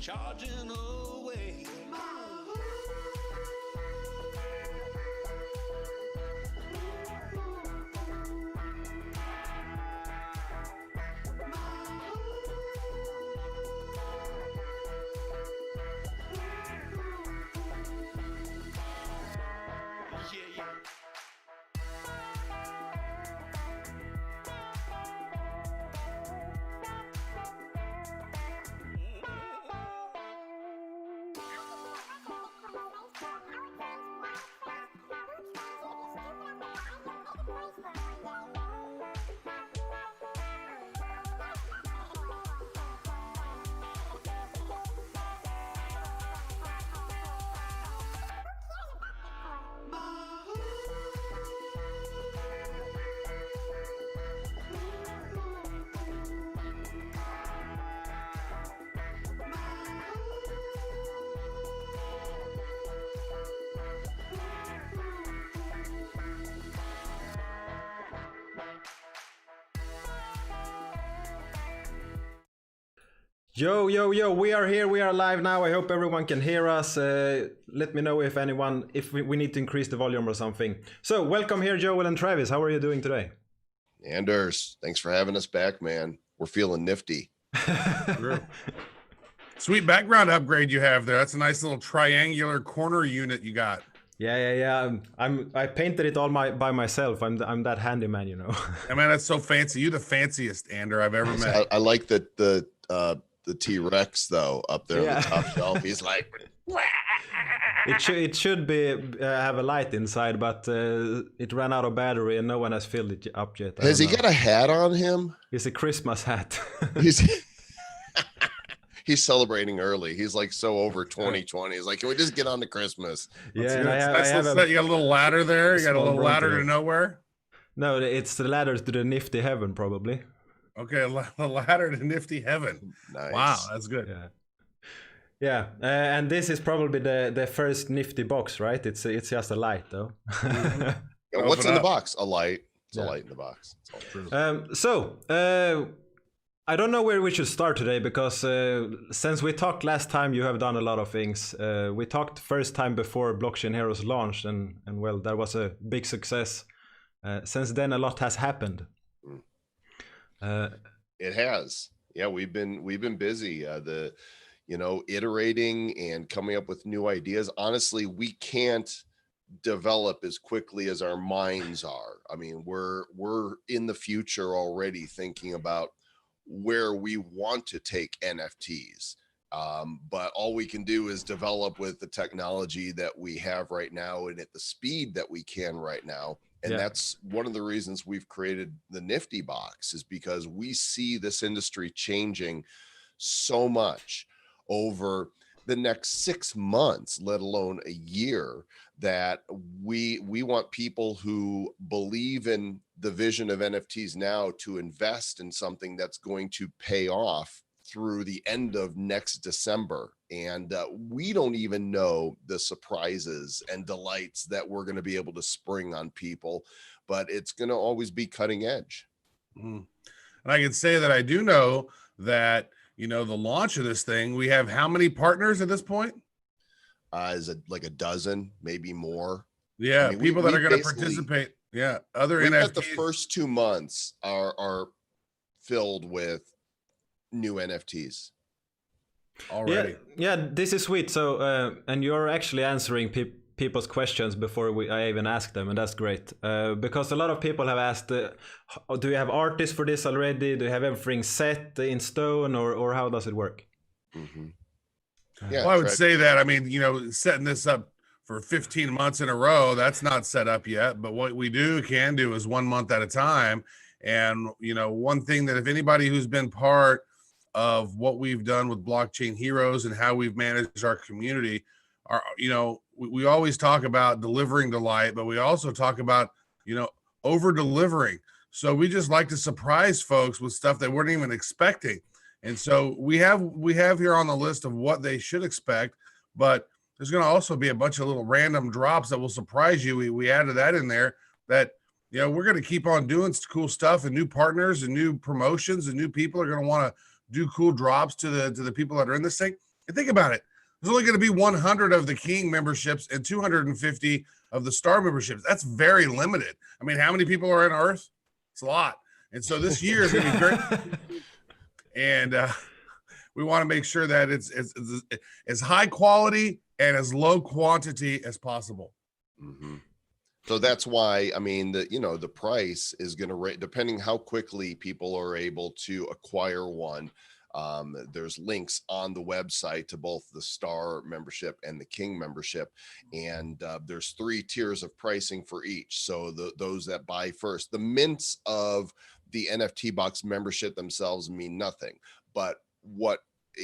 charging away. Yo, we are here, we are live now. I hope everyone can hear us. Let me know if we need to increase the volume or something. So, welcome here, Joel and Travis. How are you doing today? Anders, thanks for having us back, man. We're feeling nifty. Sweet background upgrade you have there. That's a nice little triangular corner unit you got. Yeah. I painted it all by myself. I'm that handyman, you know. Yeah, man, that's so fancy. You're the fanciest Ander I've ever met. I like the T-Rex though up there on the top shelf. He's like, it should be have a light inside, but it ran out of battery and no one has filled it up yet. Has he got a hat on him? It's a Christmas hat. He's celebrating early. He's like so over 2020. He's like, can we just get on to Christmas? Yeah, you got a little ladder there. You got a little ladder to nowhere. No, it's the ladder to the nifty heaven, probably. Okay, a ladder to nifty heaven. Nice. Wow, that's good. Yeah. And this is probably the first nifty box, right? It's just a light, though. What's in the box? A light. It's a light in the box. It's all true. I don't know where we should start today because since we talked last time, you have done a lot of things. We talked first time before Blockchain Heroes launched, and well, that was a big success. Since then, a lot has happened. It has. Yeah, we've been busy. Iterating and coming up with new ideas. Honestly, we can't develop as quickly as our minds are. I mean, we're in the future already thinking about where we want to take NFTs. But all we can do is develop with the technology that we have right now and at the speed that we can right now. And that's one of the reasons we've created the Nifty box, is because we see this industry changing so much over the next 6 months, let alone a year, that we want people who believe in the vision of NFTs now to invest in something that's going to pay off through the end of next December. And we don't even know the surprises and delights that we're going to be able to spring on people, but it's going to always be cutting edge. And I can say that I do know that, the launch of this thing, we have how many partners at this point? Is it like a dozen, maybe more? Yeah, people that are going to participate. Yeah, other NFTs. The first 2 months are filled with new NFTs already. Yeah, this is sweet. So and you're actually answering people's questions before I even ask them, and that's great because a lot of people have asked, do you have artists for this already? Do you have everything set in stone, or how does it work? Yeah, well, I would say that, I mean, setting this up for 15 months in a row, that's not set up yet, but what we can do is 1 month at a time. And one thing that if anybody who's been part of what we've done with Blockchain Heroes and how we've managed our community, we always talk about delivering delight, but we also talk about, over delivering. So we just like to surprise folks with stuff they weren't even expecting. And so we have here on the list of what they should expect, but there's going to also be a bunch of little random drops that will surprise you. We added that in there that, we're going to keep on doing cool stuff, and new partners and new promotions and new people are going to want to do cool drops to the people that are in this thing. And think about it. There's only going to be 100 of the King memberships and 250 of the Star memberships. That's very limited. I mean, how many people are on Earth? It's a lot. And so this year is going to be great. And we want to make sure that it's as high quality and as low quantity as possible. Mm-hmm. So that's why, I mean, the price is going to, depending how quickly people are able to acquire one. There's links on the website to both the Star membership and the King membership. And there's 3 tiers of pricing for each. So those that buy first, the mints of the NFT box membership themselves mean nothing. But what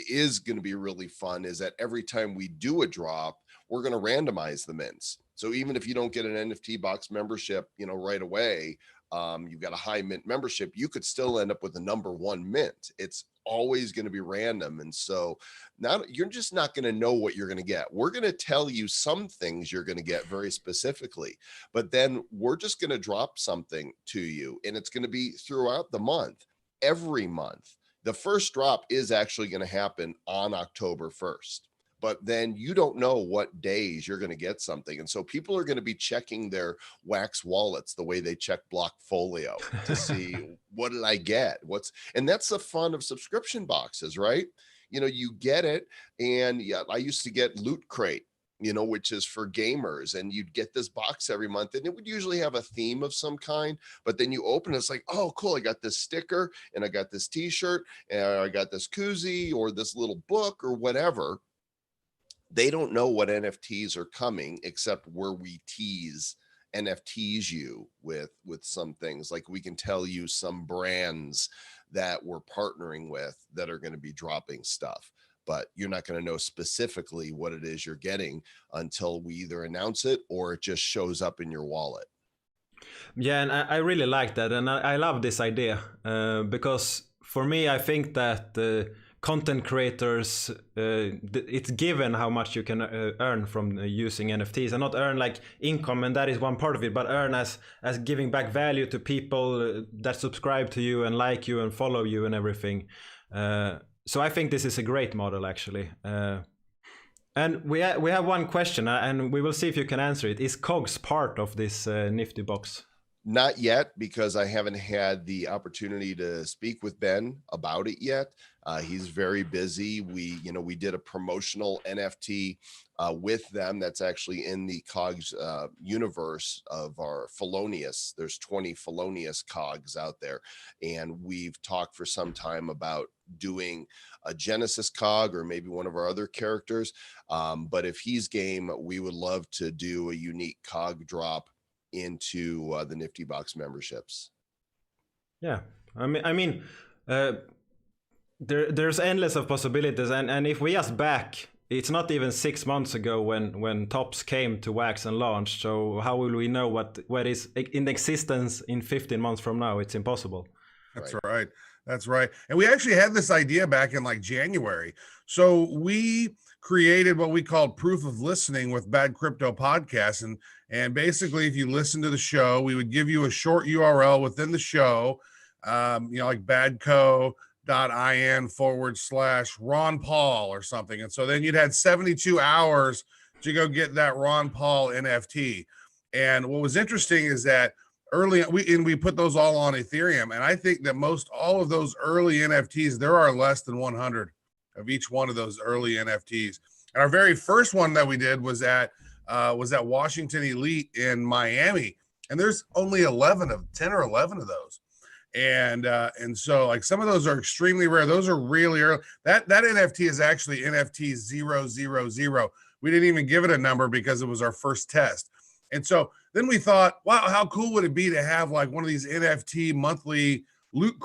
is going to be really fun is that every time we do a drop, we're going to randomize the mints. So even if you don't get an NFT box membership, right away, you've got a high mint membership, you could still end up with the number 1 mint. It's always going to be random. And so you're just not going to know what you're going to get. We're going to tell you some things you're going to get very specifically, but then we're just going to drop something to you, and it's going to be throughout the month, every month. The first drop is actually going to happen on October 1st. But then you don't know what days you're going to get something. And so people are going to be checking their Wax wallets the way they check Blockfolio to see what did I get? And that's the fun of subscription boxes, right? You get it. And yeah, I used to get Loot Crate, which is for gamers, and you'd get this box every month, and it would usually have a theme of some kind, but then you open it, it's like, oh, cool, I got this sticker, and I got this t-shirt, and I got this koozie, or this little book, or whatever. They don't know what NFTs are coming, except where we tease NFTs you with some things. Like we can tell you some brands that we're partnering with that are going to be dropping stuff, but you're not going to know specifically what it is you're getting until we either announce it or it just shows up in your wallet. Yeah, and I really like that, and I love this idea because for me, I think that content creators, it's given how much you can earn from using NFTs, and not earn like income, and that is one part of it, but earn as giving back value to people that subscribe to you and like you and follow you and everything. So I think this is a great model, actually. And we have one question, and we will see if you can answer it. Is COGS part of this Nifty box? Not yet, because I haven't had the opportunity to speak with Ben about it yet. He's very busy. We did a promotional NFT with them that's actually in the COGS universe of our Felonious. There's 20 Felonious COGS out there, and we've talked for some time about doing a Genesis COG or maybe one of our other characters. But if he's game, we would love to do a unique COG drop into the Nifty box memberships. Yeah, I mean, there's endless of possibilities, and if we just back, it's not even 6 months ago when Tops came to Wax and launched. So how will we know what is in existence in 15 months from now? It's impossible. That's right. That's right. And we actually had this idea back in like January. So we created what we called proof of listening with Bad Crypto Podcast. And basically, if you listen to the show, we would give you a short URL within the show, like badco.in/Ron Paul or something. And so then you'd had 72 hours to go get that Ron Paul NFT. And what was interesting is that we put those all on Ethereum. And I think that all of those early NFTs, there are less than 100 of each one of those early NFTs. And our very first one that we did was at Washington Elite in Miami. And there's only 10 or 11 of those. And so like some of those are extremely rare. Those are really early. That NFT is actually NFT 000. We didn't even give it a number because it was our first test. And so then we thought, wow, how cool would it be to have like one of these NFT monthly loot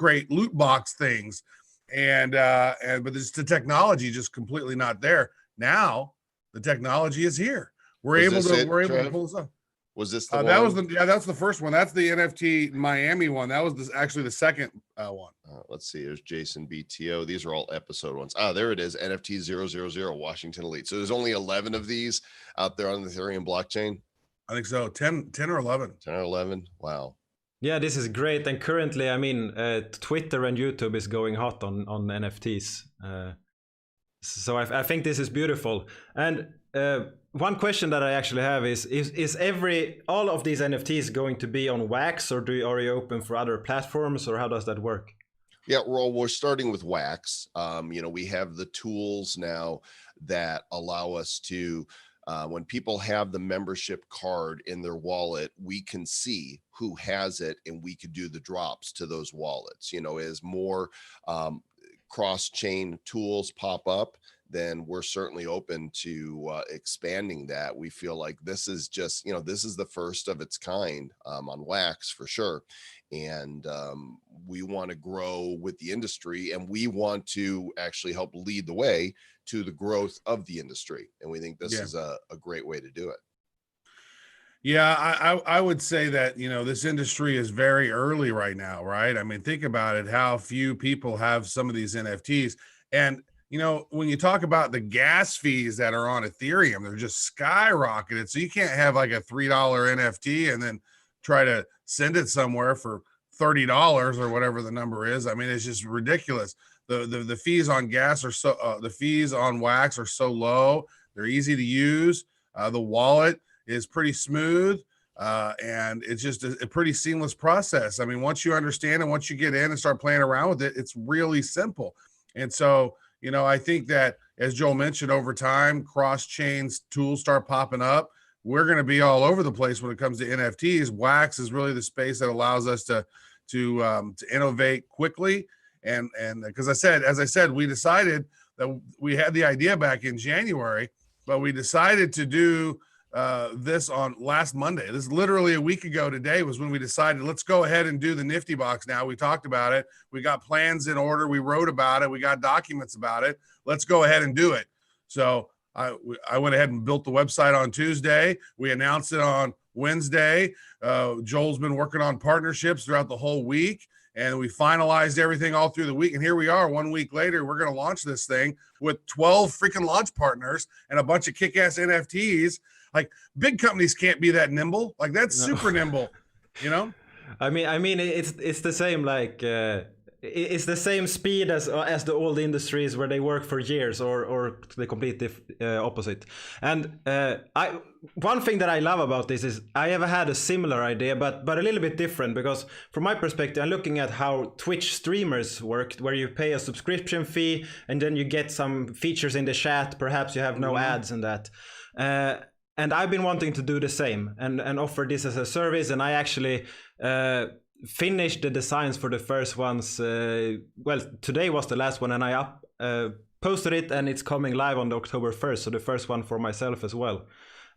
box things? But the technology just completely not there. Now the technology is here. We're able to pull this up. Was this the one? That's the first one. That's the NFT Miami one. That was actually the second one. Let's see. There's Jason BTO. These are all episode ones. There it is. NFT 000 Washington Elite. So there's only 11 of these out there on the Ethereum blockchain. I think so. 10 or 11. 10 or 11. Wow. Yeah, this is great. And currently, I mean, Twitter and YouTube is going hot on NFTs. So I think this is beautiful. And one question that I actually have is all of these NFTs going to be on Wax, or are you open for other platforms, or how does that work? Yeah, we're starting with Wax. We have the tools now that allow us to, when people have the membership card in their wallet, we can see who has it, and we could do the drops to those wallets. As more cross-chain tools pop up, then we're certainly open to expanding that. We feel like this is just, this is the first of its kind on Wax for sure. And we want to grow with the industry, and we want to actually help lead the way to the growth of the industry. And we think this is a great way to do it. Yeah, I would say that, this industry is very early right now, right? I mean, think about it, how few people have some of these NFTs. And, when you talk about the gas fees that are on Ethereum, they're just skyrocketed. So you can't have like a $3 NFT and then try to send it somewhere for $30 or whatever the number is. I mean, it's just ridiculous. The fees on gas are the fees on Wax are so low. They're easy to use. The wallet is pretty smooth, and it's just a pretty seamless process. I mean, once you understand and once you get in and start playing around with it, it's really simple. And so, I think that, as Joel mentioned, over time, cross-chain tools start popping up. We're going to be all over the place when it comes to NFTs. Wax is really the space that allows us to innovate quickly. And because as I said, we decided that we had the idea back in January, but we decided to do this on last Monday. This is literally a week ago today was when we decided, let's go ahead and do the Nifty box now. We talked about it. We got plans in order. We wrote about it. We got documents about it. Let's go ahead and do it. So I went ahead and built the website on Tuesday. We announced it on Wednesday. Joel's been working on partnerships throughout the whole week, and we finalized everything all through the week. And here we are 1 week later. We're going to launch this thing with 12 freaking launch partners and a bunch of kick-ass NFTs. Like, big companies can't be that nimble. Like, that's super nimble, I mean, it's the same, like it's the same speed as the old industries where they work for years, or the complete opposite. And one thing that I love about this is I have had a similar idea, but a little bit different, because from my perspective, I'm looking at how Twitch streamers work, where you pay a subscription fee and then you get some features in the chat. Perhaps you have no ads in that. And I've been wanting to do the same and offer this as a service. And I actually finished the designs for the first ones. Today was the last one, and I posted it, and it's coming live on the October 1st. So the first one for myself as well.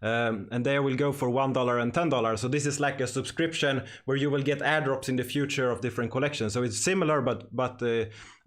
And they will go for $1 and $10. So this is like a subscription where you will get airdrops in the future of different collections. So it's similar, but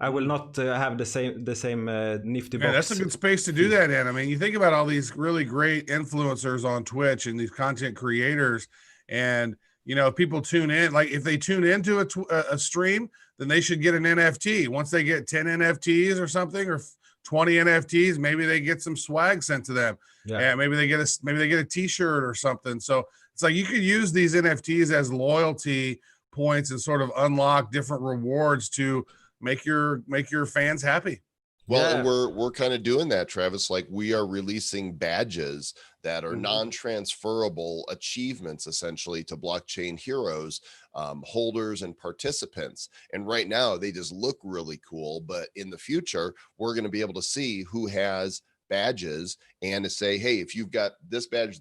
I will not have the same Nifty box. That's a good space to do that in. I mean, you think about all these really great influencers on Twitch and these content creators, and if people tune in, like if they tune into a stream, then they should get an NFT. Once they get 10 NFTs or something, or 20 NFTs, maybe they get some swag sent to them. Yeah. And maybe they get a t-shirt or something. So it's like you could use these NFTs as loyalty points and sort of unlock different rewards to make your fans happy. Well, and we're kind of doing that, Travis. Like, we are releasing badges that are non-transferable achievements, essentially, to blockchain heroes, holders, and participants. And right now, they just look really cool. But in the future, we're going to be able to see who has badges and to say, hey, if you've got this badge,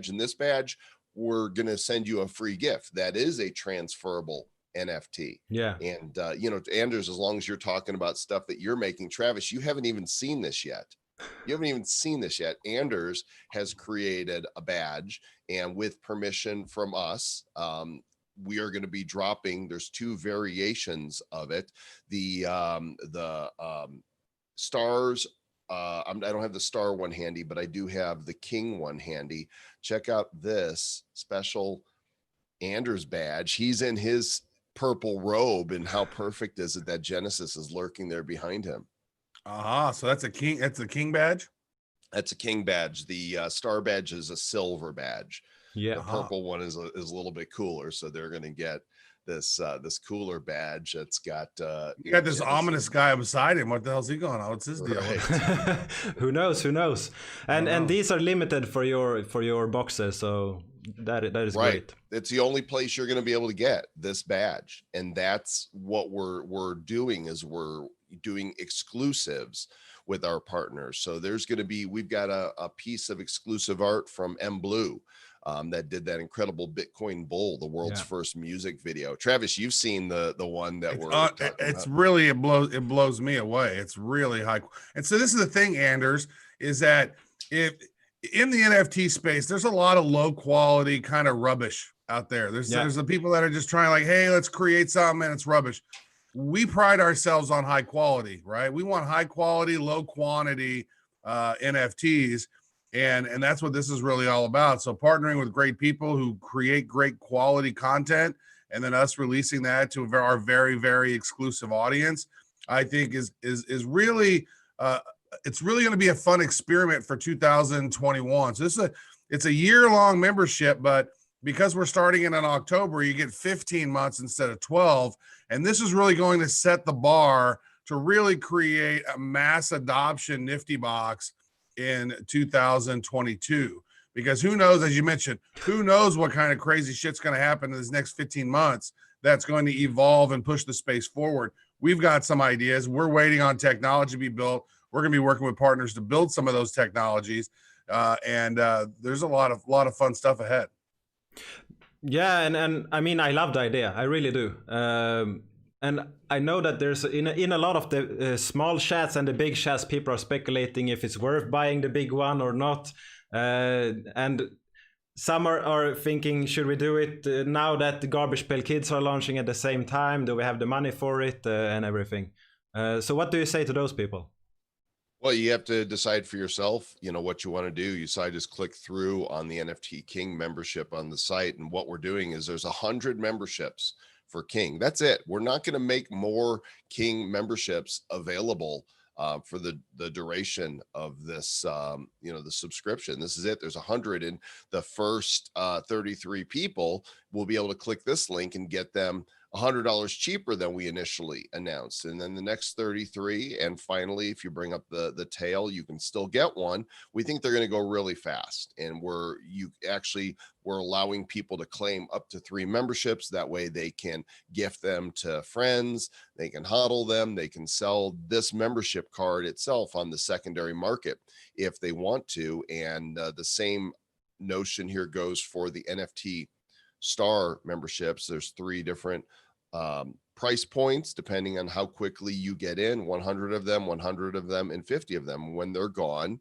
and this badge, we're going to send you a free gift that is a transferable NFT. Yeah. And Anders, as long as you're talking about stuff that you're making, Travis, you haven't even seen this yet. Anders has created a badge, and with permission from us, we are going to be dropping. There's two variations of it. The stars. I don't have the star one handy, but I do have the king one handy. Check out this special Anders badge. He's in his purple robe, and how perfect is it that Genesis is lurking there behind him? So that's a king. That's a king badge. That's a king badge. The star badge is a silver badge. Yeah. The purple one is a little bit cooler, so they're going to get this cooler badge that's got You got this ominous guy beside him. What the hell's he going on? What's his deal? Right. Who knows? And these are limited for your boxes, so that is Right. great. It's the only place you're going to be able to get this badge, and that's what we're doing, is we're doing exclusives with our partners. So we've got a piece of exclusive art from M Blue that did that incredible Bitcoin Bull, the world's first music video. Travis, you've seen the one that we're talking it's about. really, it blows me away. It's really high. And so this is the thing, Anders, is that if in the NFT space, there's a lot of low quality kind of rubbish out there. There's the people that are just trying like, hey, let's create something, and it's rubbish. We pride ourselves on high quality, right? We want high quality, low quantity NFTs. And that's what this is really all about. So partnering with great people who create great quality content, and then us releasing that to our very, very exclusive audience, I think is really, it's really going to be a fun experiment for 2021. So it's a year-long membership, but because we're starting in October, you get 15 months instead of 12. And this is really going to set the bar to really create a mass adoption Nifty box in 2022. Because who knows, as you mentioned, who knows what kind of crazy shit's going to happen in this next 15 months that's going to evolve and push the space forward. We've got some ideas. We're waiting on technology to be built. We're going to be working with partners to build some of those technologies. And there's a lot of fun stuff ahead. Yeah, and I mean, I love the idea. I really do. And I know that there's in a lot of the small chats and the big chats, people are speculating if it's worth buying the big one or not. And some are thinking, should we do it now that the Garbage Pail Kids are launching at the same time? Do we have the money for it and everything? So what do you say to those people? Well, you have to decide for yourself, what you want to do. You decide, just click through on the NFT King membership on the site. And what we're doing is there's 100 memberships for King. That's it. We're not going to make more King memberships available for the duration of this, the subscription. This is it. There's 100, and the first 33 people will be able to click this link and get them $100 cheaper than we initially announced. And then the next 33, and finally, if you bring up the tail, you can still get one. We think they're going to go really fast, and we're allowing people to claim up to 3 memberships. That way they can gift them to friends, they can hodl them, they can sell this membership card itself on the secondary market if they want to. And the same notion here goes for the NFT Star memberships. There's 3 different price points depending on how quickly you get in: 100 of them, 100 of them, and 50 of them. When they're gone,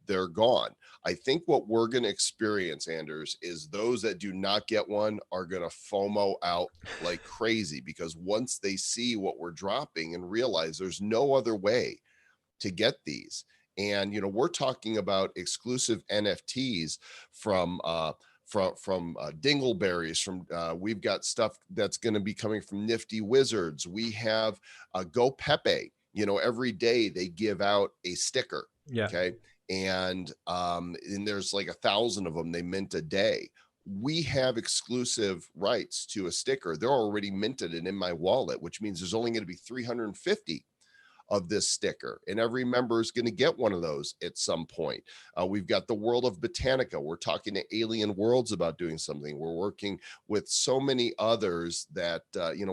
they're gone. I think what we're going to experience, Anders, is those that do not get one are going to FOMO out like crazy, because once they see what we're dropping and realize there's no other way to get these. And we're talking about exclusive NFTs from Dingleberries, we've got stuff that's going to be coming from Nifty Wizards. We have Go Pepe. Every day they give out a sticker. Yeah. Okay. And there's like 1,000 of them they mint a day. We have exclusive rights to a sticker. They're already minted and in my wallet, which means there's only going to be 350 of this sticker, and every member is going to get one of those at some point. We've got the World of Botanica. We're talking to Alien Worlds about doing something. We're working with so many others that,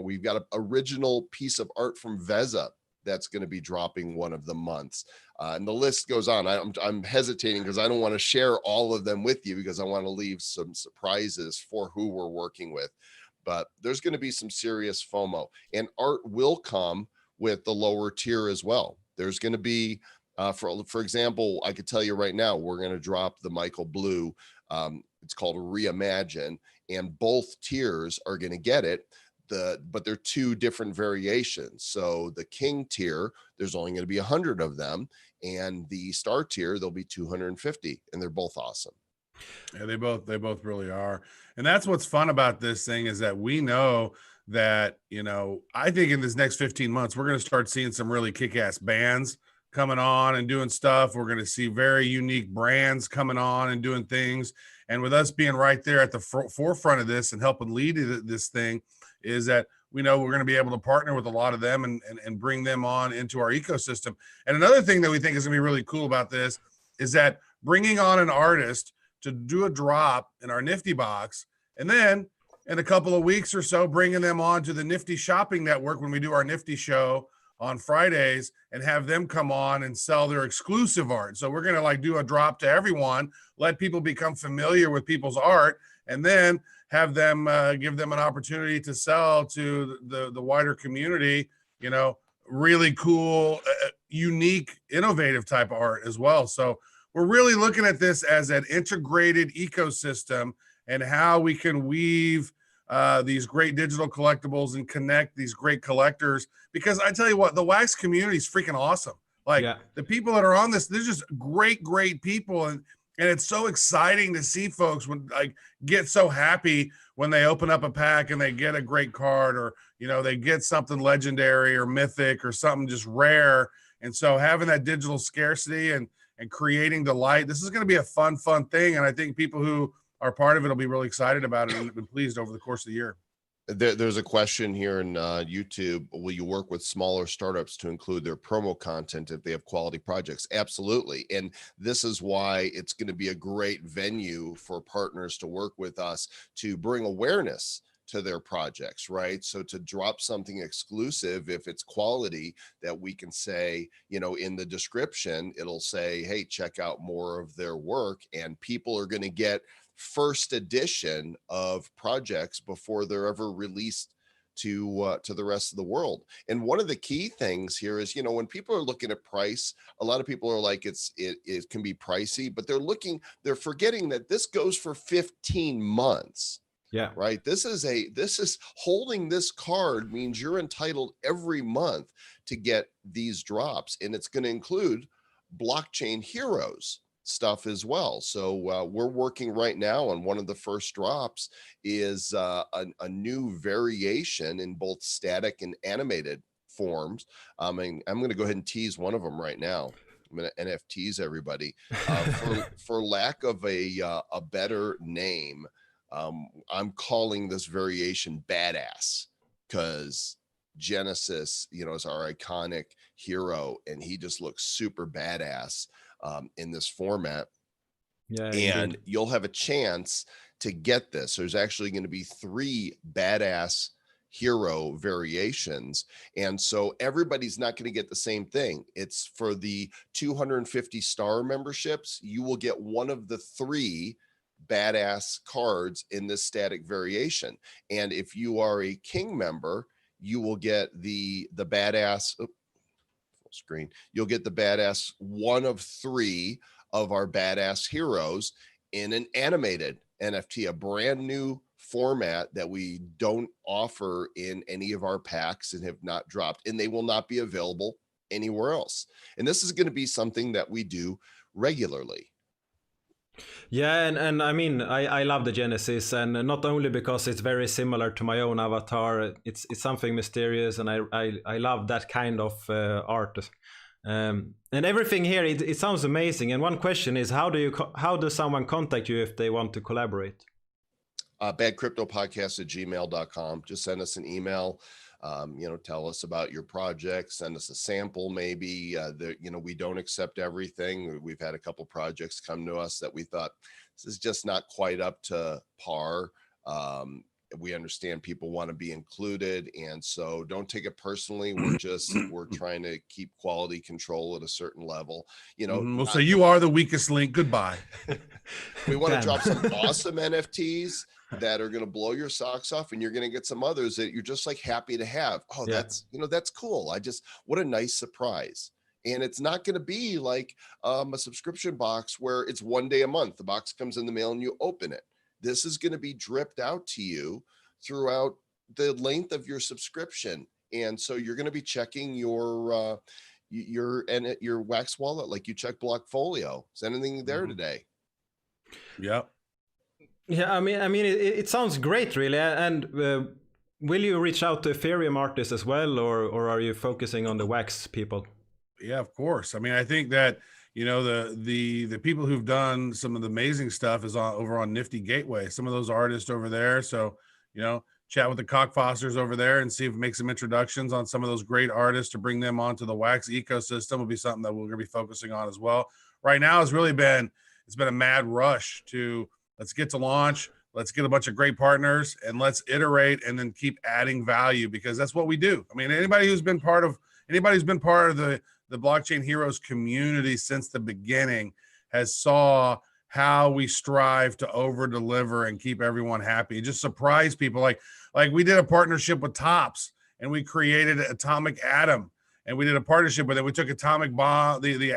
we've got an original piece of art from Veza that's going to be dropping one of the months. And the list goes on. I'm hesitating because I don't want to share all of them with you, because I want to leave some surprises for who we're working with. But there's going to be some serious FOMO, and art will come with the lower tier as well. There's going to be, for example, I could tell you right now, we're going to drop the Michael Blue. It's called Reimagine, and both tiers are going to get it. But they're 2 different variations. So the King tier, there's only going to be 100 of them, and the Star tier, there'll be 250, and they're both awesome. Yeah, they both really are. And that's what's fun about this thing, is that we know that, I think in this next 15 months, we're going to start seeing some really kick-ass bands coming on and doing stuff. We're going to see very unique brands coming on and doing things. And with us being right there at the forefront of this and helping lead this thing, is that we know we're going to be able to partner with a lot of them and bring them on into our ecosystem. And another thing that we think is going to be really cool about this is that bringing on an artist to do a drop in our Nifty box, and then in a couple of weeks or so, bringing them on to the Nifty Shopping Network when we do our Nifty show on Fridays, and have them come on and sell their exclusive art. So we're going to like do a drop to everyone, let people become familiar with people's art, and then have them give them an opportunity to sell to the wider community, you know, really cool, unique, innovative type of art as well. So we're really looking at this as an integrated ecosystem and how we can weave these great digital collectibles and connect these great collectors. Because I tell you what, the wax community is freaking awesome. Like the people that are on this, they're just great people. And it's so exciting to see folks when like get so happy when they open up a pack and they get a great card, or, you know, they get something legendary or mythic or something just rare. And so having that digital scarcity and creating delight, this is going to be a fun thing. And I think people who are part of it will be really excited about it and pleased over the course of the year. There's a question here in YouTube. Will you work with smaller startups to include their promo content if they have quality projects? Absolutely. And this is why it's going to be a great venue for partners to work with us to bring awareness to their projects, right? So to drop something exclusive, if it's quality, that we can say, you know, in the description, it'll say, hey, check out more of their work, and people are going to get first edition of projects before they're ever released to the rest of the world. And one of the key things here is, you know, when people are looking at price, a lot of people are like, it can be pricey, but they're forgetting that this goes for 15 months. Yeah. Right. This is holding this card means you're entitled every month to get these drops, and it's going to include blockchain heroes stuff as well. So we're working right now on one of the first drops is a new variation in both static and animated forms. I mean, I'm going to go ahead and tease one of them right now. I'm going to NFTs everybody for lack of a better name. I'm calling this variation Badass, because Genesis, you know, is our iconic hero, and he just looks super badass in this format. Yeah, and indeed, you'll have a chance to get this. There's actually going to be 3 Badass hero variations, and so everybody's not going to get the same thing. It's for the 250 star memberships, you will get one of the 3 Badass cards in this static variation. And if you are a King member, you will get the Badass full screen. You'll get the Badass, one of 3 of our Badass heroes in an animated NFT, a brand new format that we don't offer in any of our packs and have not dropped, and they will not be available anywhere else. And this is going to be something that we do regularly. Yeah, and I mean, I love the Genesis, and not only because it's very similar to my own avatar, it's something mysterious, and I love that kind of art. And everything here, it sounds amazing. And one question is, how does someone contact you if they want to collaborate? badcryptopodcast@gmail.com. Just send us an email. You know, tell us about your project, send us a sample, maybe. You know, we don't accept everything. We've had a couple projects come to us that we thought, this is just not quite up to par. We understand people want to be included, and so don't take it personally. We're trying to keep quality control at a certain level. You know, we'll say you are the weakest link. Goodbye. We want to drop some awesome NFTs that are going to blow your socks off, and you're going to get some others that you're just like happy to have. Oh, yeah, that's, you know, that's cool. What a nice surprise. And it's not going to be like a subscription box where it's one day a month. The box comes in the mail and you open it. This is going to be dripped out to you throughout the length of your subscription. And so you're going to be checking your Wax wallet like you check Blockfolio. Is anything there today? Yep. Yeah, I mean, it sounds great, really. And will you reach out to Ethereum artists as well, or are you focusing on the Wax people? Yeah, of course. I mean, I think that, you know, the people who've done some of the amazing stuff is over on Nifty Gateway. Some of those artists over there. So, you know, chat with the Cockfosters over there and see if we make some introductions on some of those great artists to bring them onto the wax ecosystem. Will be something that we're going to be focusing on as well. Right now it's been a mad rush to let's get to launch. Let's get a bunch of great partners and let's iterate and then keep adding value, because that's what we do. I mean, anybody who's been part of the Blockchain Heroes community since the beginning has saw how we strive to over deliver and keep everyone happy, just surprise people. Like we did a partnership with Topps and we created Atomic Atom, and we did a partnership with it. We took Atomic Bomb, the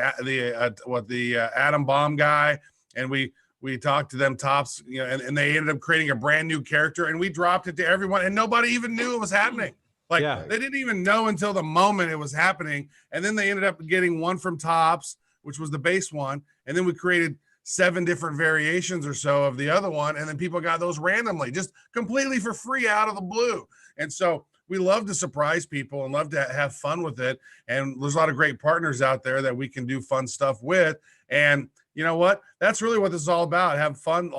Atom Bomb guy, and we talked to them, Topps, and they ended up creating a brand new character, and we dropped it to everyone, and nobody even knew it was happening. They didn't even know until the moment it was happening. And then they ended up getting one from Topps, which was the base one. And then we created 7 different variations or so of the other one. And then people got those randomly, just completely for free out of the blue. And so we love to surprise people and love to have fun with it. And there's a lot of great partners out there that we can do fun stuff with. And you know what? That's really what this is all about. Have fun.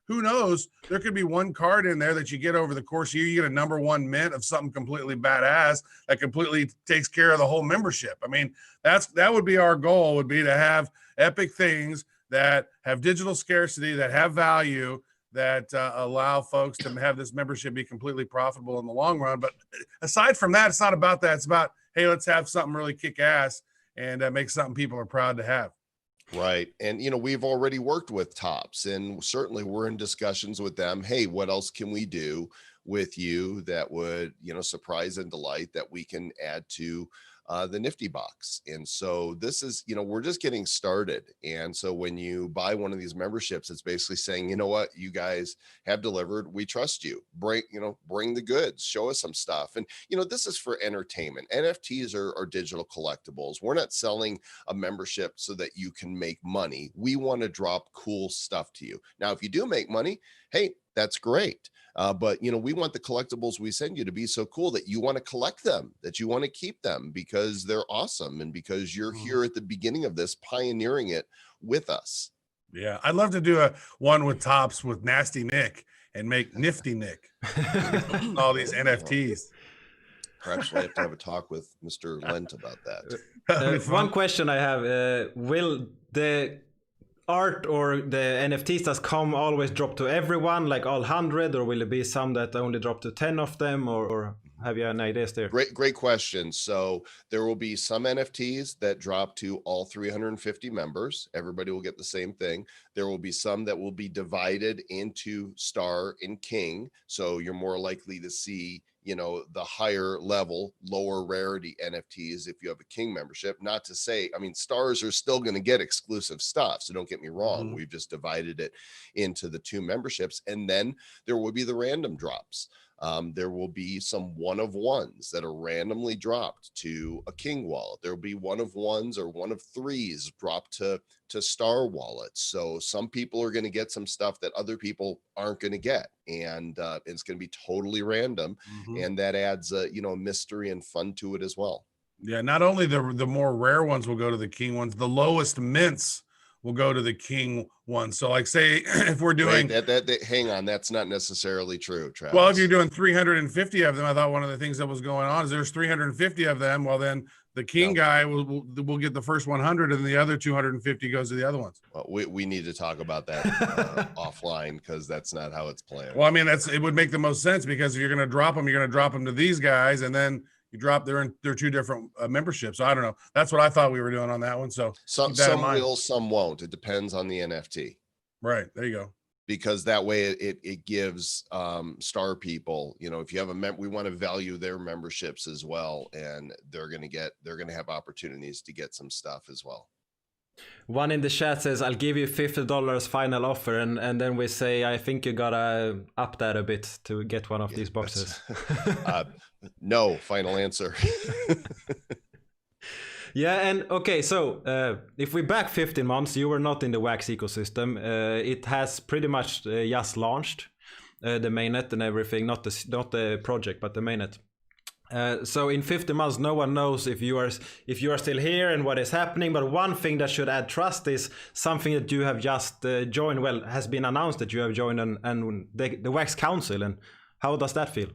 Who knows? There could be one card in there that you get over the course of the year. You get a number 1 mint of something completely badass that completely takes care of the whole membership. I mean, that would be our goal, would be to have epic things that have digital scarcity, that have value, that allow folks to have this membership be completely profitable in the long run. But aside from that, it's not about that. It's about, hey, let's have something really kick ass and make something people are proud to have. Right. And, we've already worked with Topps, and certainly we're in discussions with them. Hey, what else can we do with you that would, surprise and delight that we can add to the Nifty box? And so this is, we're just getting started. And so when you buy one of these memberships, it's basically saying, you know what, you guys have delivered. We trust you. Bring the goods, show us some stuff. And, this is for entertainment. NFTs are digital collectibles. We're not selling a membership so that you can make money. We want to drop cool stuff to you. Now, if you do make money, hey, that's great. But we want the collectibles we send you to be so cool that you want to collect them, that you want to keep them because they're awesome, and because you're here at the beginning of this, pioneering it with us. Yeah, I'd love to do one with Topps with Nasty Nick and make Nifty Nick all these NFTs. Perhaps we'll have to have a talk with Mr. Lent about that. One question I have: will the art or the NFTs that come always drop to everyone, like all 100, or will it be some that only drop to 10 of them, or have you any ideas there? Great question. So there will be some NFTs that drop to all 350 members. Everybody will get the same thing. There will be some that will be divided into Star and King. So you're more likely to see the higher level, lower rarity NFTs if you have a King membership. Not to say, stars are still going to get exclusive stuff, so don't get me wrong. We've just divided it into the 2 memberships. And then there will be the random drops. There will be some 1-of-1s that are randomly dropped to a King wallet. There will be 1-of-1s or 1-of-3s dropped to Star wallets. So some people are going to get some stuff that other people aren't going to get, and it's going to be totally random, and that adds a mystery and fun to it as well. Yeah, not only the more rare ones will go to the King ones, the lowest mints will go to the King one. So like say if we're doing hang on, that's not necessarily true, Travis. Well, if you're doing 350 of them, I thought one of the things that was going on is there's 350 of them. Well, then the King guy will get the first 100, and the other 250 goes to the other ones. Well, we need to talk about that offline, because that's not how it's planned. Well, it would make the most sense, because if you're going to drop them, you're going to drop them to these guys, and then you drop they're 2 different memberships. So I don't know. That's what I thought we were doing on that one. So some will, some won't. It depends on the NFT. Right. There you go. Because that way it gives Star people, if you have we want to value their memberships as well, and they're going to have opportunities to get some stuff as well. One in the chat says, I'll give you $50 final offer, and then we say, I think you gotta up that a bit to get one of these boxes. No, final answer. Yeah, and okay, so if we back 15 months, you were not in the Wax ecosystem. It has pretty much just launched, the mainnet and everything, not the project, but the mainnet. So in 15 months, no one knows if you are still here and what is happening. But one thing that should add trust is something that you have just joined. Well, has been announced that you have joined and the Wax Council. And how does that feel?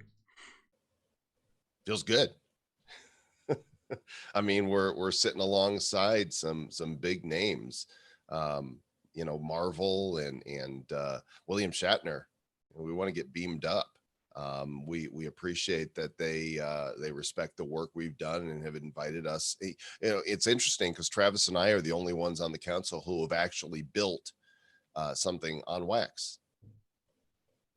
Feels good. I mean, we're sitting alongside some big names, you know, Marvel and William Shatner. We want to get beamed up. We appreciate that they respect the work we've done and have invited us. You know, it's interesting because Travis and I are the only ones on the council who have actually built something on wax.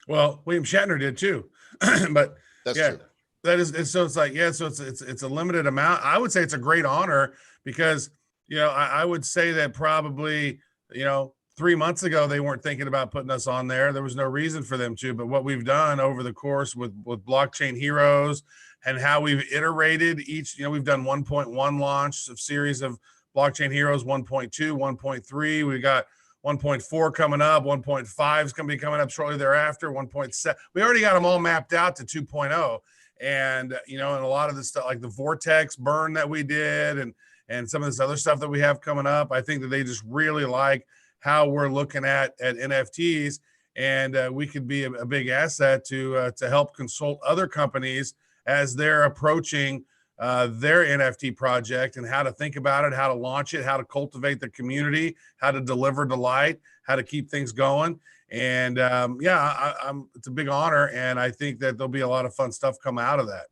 Well, William Shatner did too, but That's yeah, true. that is, so it's like, yeah, so it's a limited amount. I would say it's a great honor because, you know, I would say that probably, you know, 3 months ago, they weren't thinking about putting us on there. There was no reason for them to, but what we've done over the course with Blockchain Heroes and how we've iterated each, you know, we've done 1.1 launch of series of Blockchain Heroes, 1.2, 1.3. We got 1.4 coming up, 1.5 is going to be coming up shortly thereafter, 1.7. We already got them all mapped out to 2.0. And, you know, and a lot of the stuff like the Vortex burn that we did and some of this other stuff that we have coming up, I think that they just really like how we're looking at NFTs, and we could be a big asset to help consult other companies as they're approaching their NFT project and how to think about it, how to launch it, how to cultivate the community, how to deliver delight, how to keep things going. And yeah, it's a big honor, and I think that there'll be a lot of fun stuff come out of that.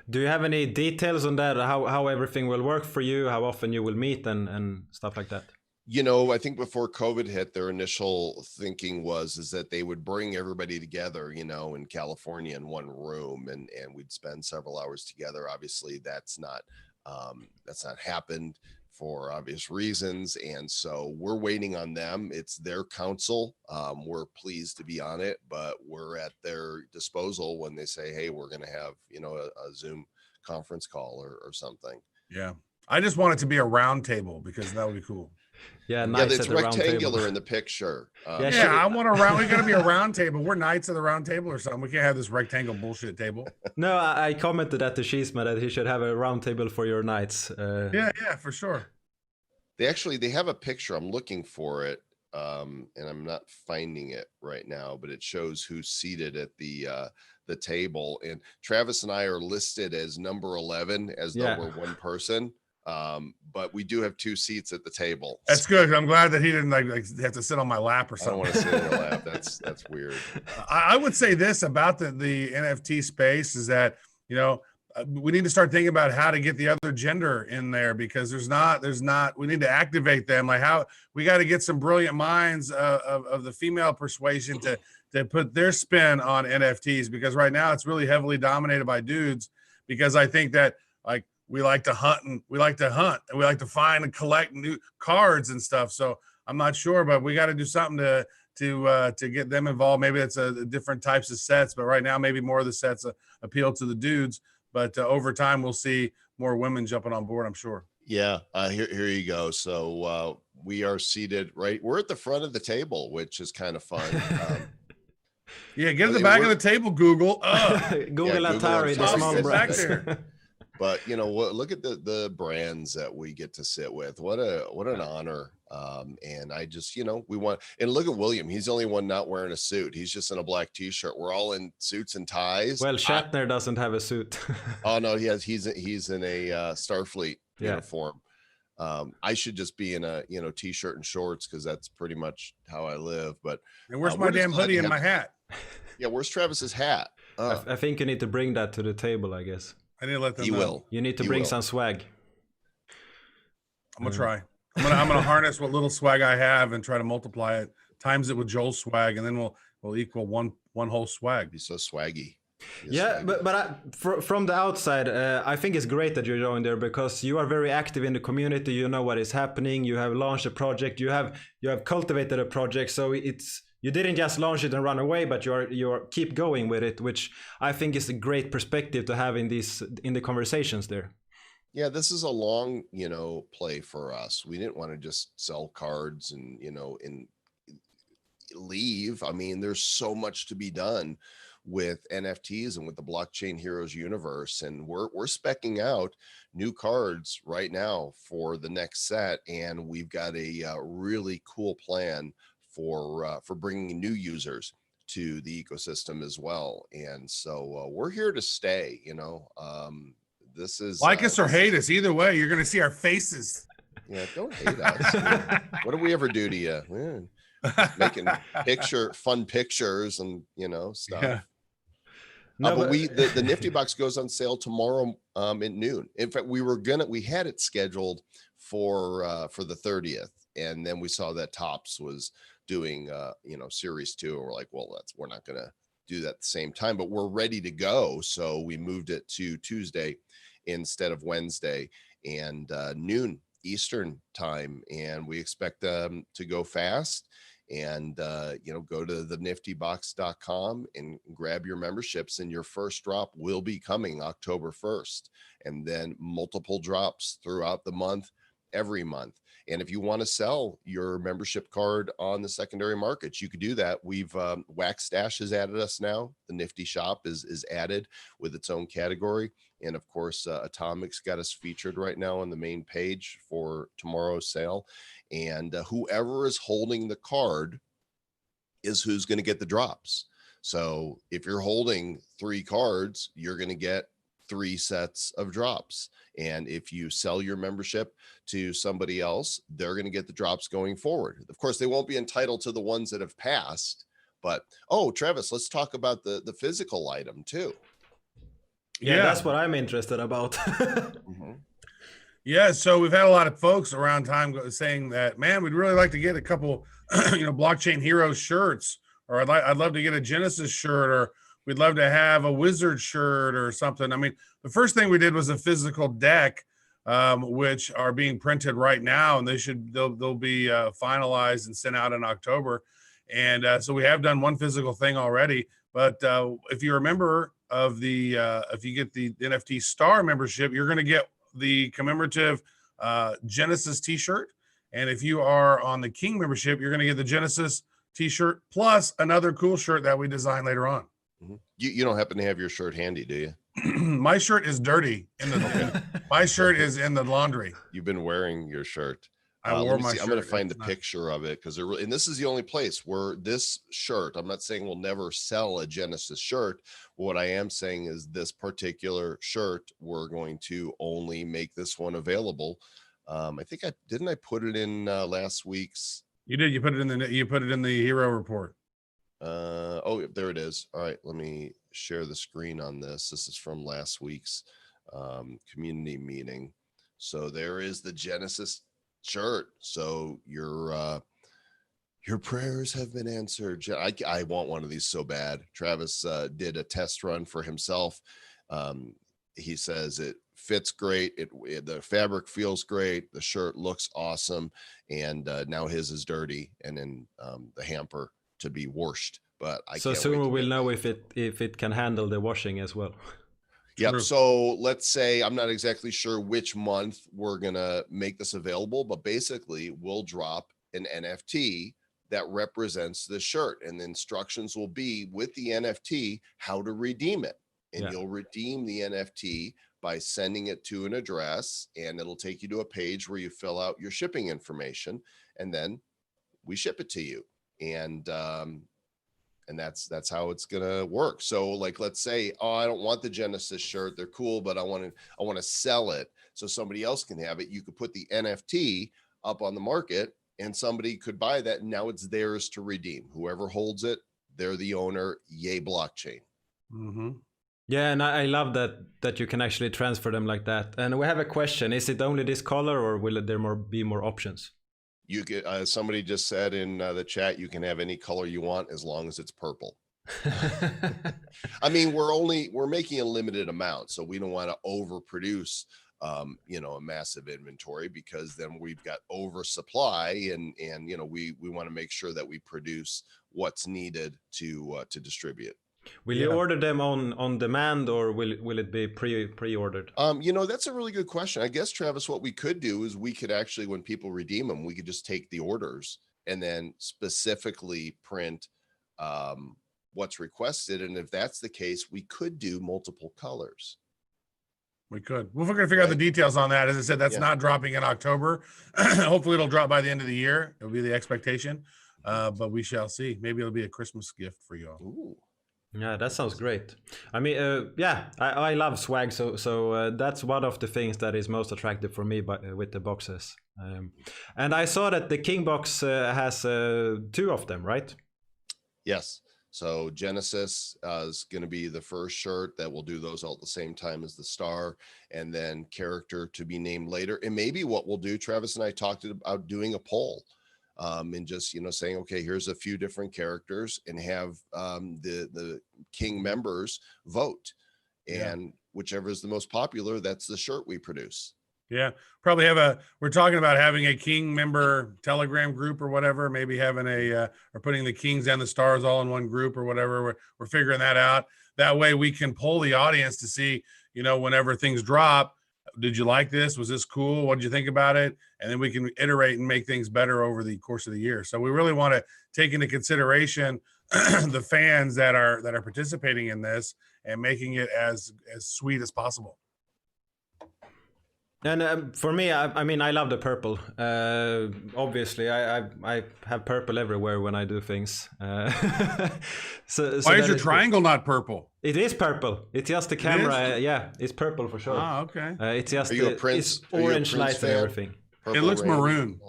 Do you have any details on that? How everything will work for you? How often you will meet and stuff like that? You know, I think before COVID hit, their initial thinking is that they would bring everybody together, you know, in California in one room, and we'd spend several hours together. Obviously, that's not happened for obvious reasons, and so we're waiting on them. It's their council. We're pleased to be on it, but we're at their disposal when they say, "Hey, we're going to have, you know, a Zoom conference call or something." Yeah, I just want it to be a round table because that would be cool. Yeah, Yeah, nice it's at the round rectangular table. in the picture. Yeah, I want a round. We got to be a round table. We're knights of the round table or something. We can't have this rectangle bullshit table. No, I commented at the Chisma that he should have a round table for your knights. Yeah, for sure. They have a picture. I'm looking for it, and I'm not finding it right now, but it shows who's seated at the table. And Travis and I are listed as number 11, as though we're one person. But we do have 2 seats at the table. That's good. I'm glad that he didn't like have to sit on my lap or something. I don't want to sit in your lap. That's weird. I would say this about the NFT space is that, you know, we need to start thinking about how to get the other gender in there, because there's not, we need to activate them. Like how we got to get some brilliant minds of the female persuasion to put their spin on NFTs, because right now it's really heavily dominated by dudes, because I think that like we like to hunt and we like to find and collect new cards and stuff. So I'm not sure, but we got to do something to get them involved. Maybe it's a different types of sets, but right now maybe more of the sets appeal to the dudes. But over time, we'll see more women jumping on board, I'm sure. Yeah, here you go. So we are seated right. We're at the front of the table, which is kind of fun. Yeah, get at the back of the table, Google. Google Atari, the small back brands. there. But you know what? Look at the brands that we get to sit with. What an honor. And I just, you know, we want, and look at William. He's the only one not wearing a suit. He's just in a black t-shirt. We're all in suits and ties. Well, Shatner doesn't have a suit. Oh no, he's in a Starfleet uniform. I should just be in a, you know, t-shirt and shorts, because that's pretty much how I live. But and where's my damn hoodie and my hat? Yeah, where's Travis's hat? I think you need to bring that to the table, I guess. I need to let them He know. will. You need to bring some swag. I'm gonna try. I'm gonna harness what little swag I have and try to multiply it, times it with Joel's swag, and then we'll equal one whole swag. He's so swaggy. Yeah, but from the outside, I think it's great that you joined there, because you are very active in the community. You know what is happening. You have launched a project. You have cultivated a project. So you didn't just launch it and run away, but you're keep going with it, which I think is a great perspective to have in the conversations there. Yeah, this is a long, you know, play for us. We didn't want to just sell cards and, you know, and leave. I mean, there's so much to be done with NFTs and with the Blockchain Heroes universe, and we're speccing out new cards right now for the next set, and we've got a really cool plan for bringing new users to the ecosystem as well. And so we're here to stay, this is like us or hate us. Either way, you're going to see our faces. Yeah, don't hate us. What did we ever do to you? Just making fun pictures and stuff. Yeah. No, but the Nifty box goes on sale tomorrow at noon. In fact, we had it scheduled for the 30th, and then we saw that Topps was doing series 2, and we're like, well, we're not gonna do that at the same time, but we're ready to go. So we moved it to Tuesday instead of Wednesday, and noon Eastern time, and we expect them to go fast. And go to the niftybox.com and grab your memberships, and your first drop will be coming October 1st, and then multiple drops throughout the month, every month. And if you want to sell your membership card on the secondary markets, you could do that. We've Wax Stash has added us now. The Nifty Shop is added with its own category. And of course, Atomic's got us featured right now on the main page for tomorrow's sale. And whoever is holding the card is who's going to get the drops. So if you're holding 3 cards, you're going to get 3 sets of drops. And if you sell your membership to somebody else, they're going to get the drops going forward. Of course, they won't be entitled to the ones that have passed. But, Travis, let's talk about the physical item too. Yeah, that's what I'm interested about. Mm-hmm. Yeah, so we've had a lot of folks around time saying that, man, we'd really like to get a couple, Blockchain Heroes shirts, or I'd love to get a Genesis shirt, or we'd love to have a Wizard shirt or something. I mean, the first thing we did was a physical deck, which are being printed right now, and they'll be finalized and sent out in October. And so we have done one physical thing already. But if you're a member of if you get the NFT Star membership, you're going to get the commemorative Genesis t-shirt. And if you are on the King membership, you're going to get the Genesis t-shirt plus another cool shirt that we design later on. Mm-hmm. You don't happen to have your shirt handy, do you? My shirt is dirty. My shirt is in the laundry. You've been wearing your shirt. I wore my shirt. I'm going to find the picture of it, because and this is the only place where this shirt, I'm not saying we'll never sell a Genesis shirt. What I am saying is this particular shirt, we're going to only make this one available. I think I put it in last week's. You did. You put it in the hero report. There it is. All right, let me share the screen on this. This is from last week's community meeting. So there is the Genesis shirt. So your prayers have been answered. I want one of these so bad. Travis did a test run for himself. He says it fits great. The fabric feels great. The shirt looks awesome. And now his is dirty and in the hamper to be washed. But so soon we'll know if it can handle the washing as well. Yep. True. So let's say, I'm not exactly sure which month we're going to make this available, but basically we'll drop an NFT that represents the shirt, and the instructions will be with the NFT how to redeem it. And you'll redeem the NFT by sending it to an address, and it'll take you to a page where you fill out your shipping information, and then we ship it to you. And that's how it's gonna work. So like, let's say, I don't want the Genesis shirt, they're cool, but I want to sell it so somebody else can have it. You could put the NFT up on the market, and somebody could buy that, and now it's theirs to redeem. Whoever holds it, they're the owner. Yay, blockchain. Mm-hmm. Yeah, and I love that you can actually transfer them like that. And we have a question: is it only this color, or will there be more options? You could, somebody just said in the chat, you can have any color you want as long as it's purple. I mean, we're making a limited amount, so we don't want to overproduce, a massive inventory, because then we've got oversupply, and we want to make sure that we produce what's needed to distribute. Will you order them on demand, or will it be pre-ordered? That's a really good question. I guess, Travis, what we could do is we could actually, when people redeem them, we could just take the orders and then specifically print what's requested. And if that's the case, we could do multiple colors. We could. We're going to figure out the details on that. As I said, that's not dropping in October. Hopefully it'll drop by the end of the year. It'll be the expectation. But we shall see. Maybe it'll be a Christmas gift for you all. Ooh. Yeah, that sounds great. I mean, I love swag, so that's one of the things that is most attractive for me with the boxes. And I saw that the King box has 2 of them, right? Yes. So Genesis is going to be the first shirt that will do those all at the same time as the star, and then character to be named later. And maybe what we'll do, Travis and I talked about doing a poll. And just, saying, okay, here's a few different characters, and have the King members vote, and whichever is the most popular, that's the shirt we produce. Yeah, probably we're talking about having a King member Telegram group or whatever, maybe having or putting the Kings and the stars all in one group or whatever. We're figuring that out. That way we can poll the audience to see, whenever things drop, did you like this? Was this cool? What did you think about it? And then we can iterate and make things better over the course of the year. So we really want to take into consideration the fans that are participating in this and making it as sweet as possible. And for me, I mean, I love the purple. Obviously, I have purple everywhere when I do things. So why is your triangle not purple? It is purple. It's just the camera. Yeah, it's purple for sure. Oh, okay. It's just it's orange lights and everything. It looks maroon.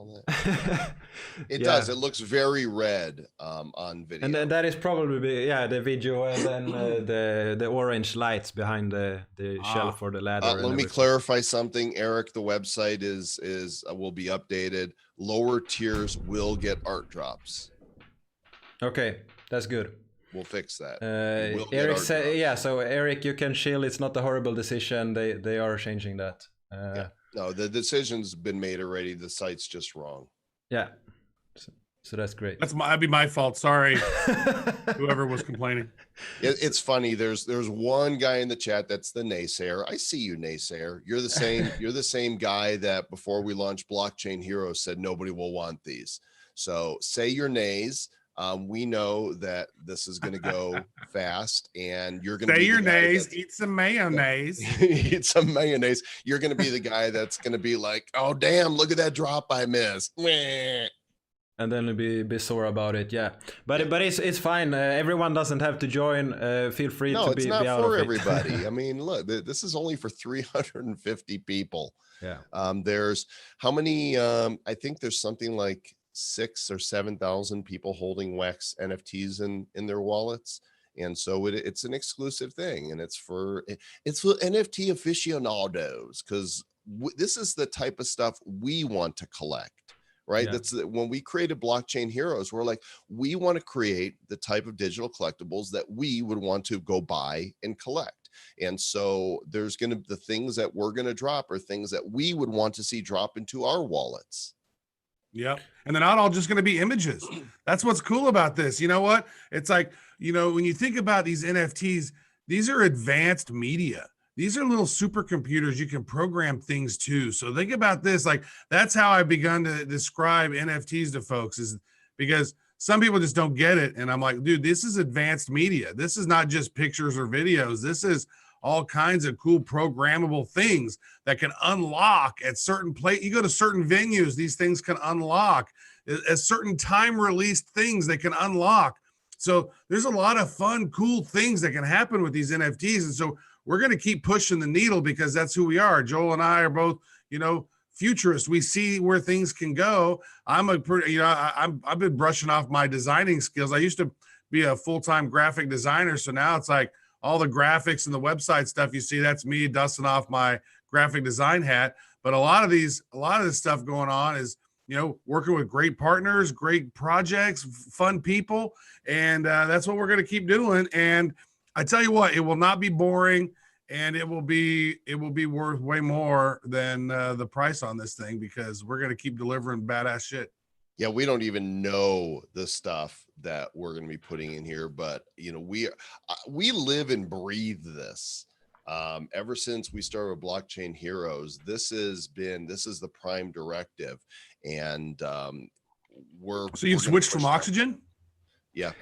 It does. It looks very red on video. And that is probably the video, and then the orange lights behind the shelf or the ladder. Let me clarify something, Eric. The website is will be updated. Lower tiers will get art drops. Okay, that's good. We'll fix that. Eric said, so Eric, you can chill. It's not a horrible decision. They are changing that. No, the decision's been made already. The site's just wrong. Yeah. So that's great. That'd be my fault. Sorry, whoever was complaining. It's funny. There's one guy in the chat that's the naysayer. I see you, naysayer. You're the same. You're the same guy that before we launched Blockchain Heroes said nobody will want these. So say your nays. We know that this is going to go fast, and you're going to say your nays. Eat some mayonnaise. Eat some mayonnaise. You're going to be the guy that's going to be like, "Oh damn! Look at that drop I missed." And then be sore about it, but it's fine. Everyone doesn't have to join. Feel free to be out of it. No, it's not for everybody. I mean, look, this is only for 350 people. Yeah. There's how many? I think there's something like 6,000 or 7,000 people holding Wax NFTs in their wallets, and so it's an exclusive thing, and it's for NFT aficionados, because this is the type of stuff we want to collect. Right. Yeah. That's when we created Blockchain Heroes, we're like, we want to create the type of digital collectibles that we would want to go buy and collect. And so the things that we're going to drop are things that we would want to see drop into our wallets. Yeah. And they're not all just going to be images. That's what's cool about this. You know what? It's like, when you think about these NFTs, these are advanced media. These are little supercomputers you can program things to. So think about this. Like, that's how I've begun to describe NFTs to folks, is because some people just don't get it. And I'm like, dude, this is advanced media. This is not just pictures or videos. This is all kinds of cool programmable things that can unlock at certain places. You go to certain venues, these things can unlock at certain time released things they can unlock. So there's a lot of fun, cool things that can happen with these NFTs. And so we're going to keep pushing the needle, because that's who we are. Joel and I are both, futurists. We see where things can go. I've been brushing off my designing skills. I used to be a full-time graphic designer. So now it's like all the graphics and the website stuff you see, that's me dusting off my graphic design hat. But a lot of this stuff going on is, working with great partners, great projects, fun people. And that's what we're going to keep doing. And I tell you what, it will not be boring, and it will be worth way more than the price on this thing, because we're going to keep delivering badass shit. Yeah, we don't even know the stuff that we're going to be putting in here, but we live and breathe this. Ever since we started Blockchain Heroes, this is the prime directive, and So you've switched from Oxygen? Yeah.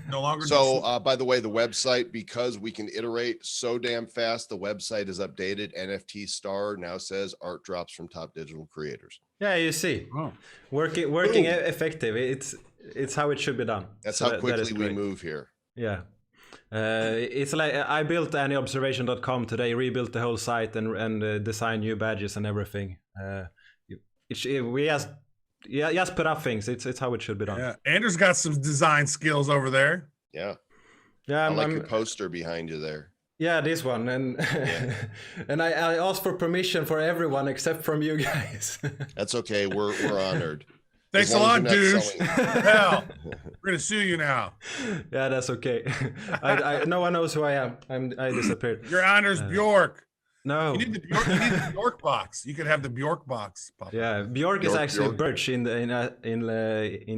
No longer. So by the way, the website, because we can iterate so damn fast, the website is updated. NFT Star now says art drops from top digital creators. Yeah, you see, working effective. it's how it should be done. That's So how that is quickly we great. move here. Yeah. It's like I built Anyobservation.com today, rebuilt the whole site and designed new badges and everything. We just put up things. It's how it should be done. Yeah, Anders got some design skills over there. Yeah. Yeah, I like your poster behind you there. Yeah, this one, and and I asked for permission for everyone except from you guys. That's okay. We're honored. Thanks a lot, douche. Hell, we're gonna sue you now. Yeah, that's okay. No one knows who I am. I disappeared. You're Anders Bjork. No. You need the Bjork box. You could have the Bjork box. Pop Yeah, Bjork is actually Bjork. birch in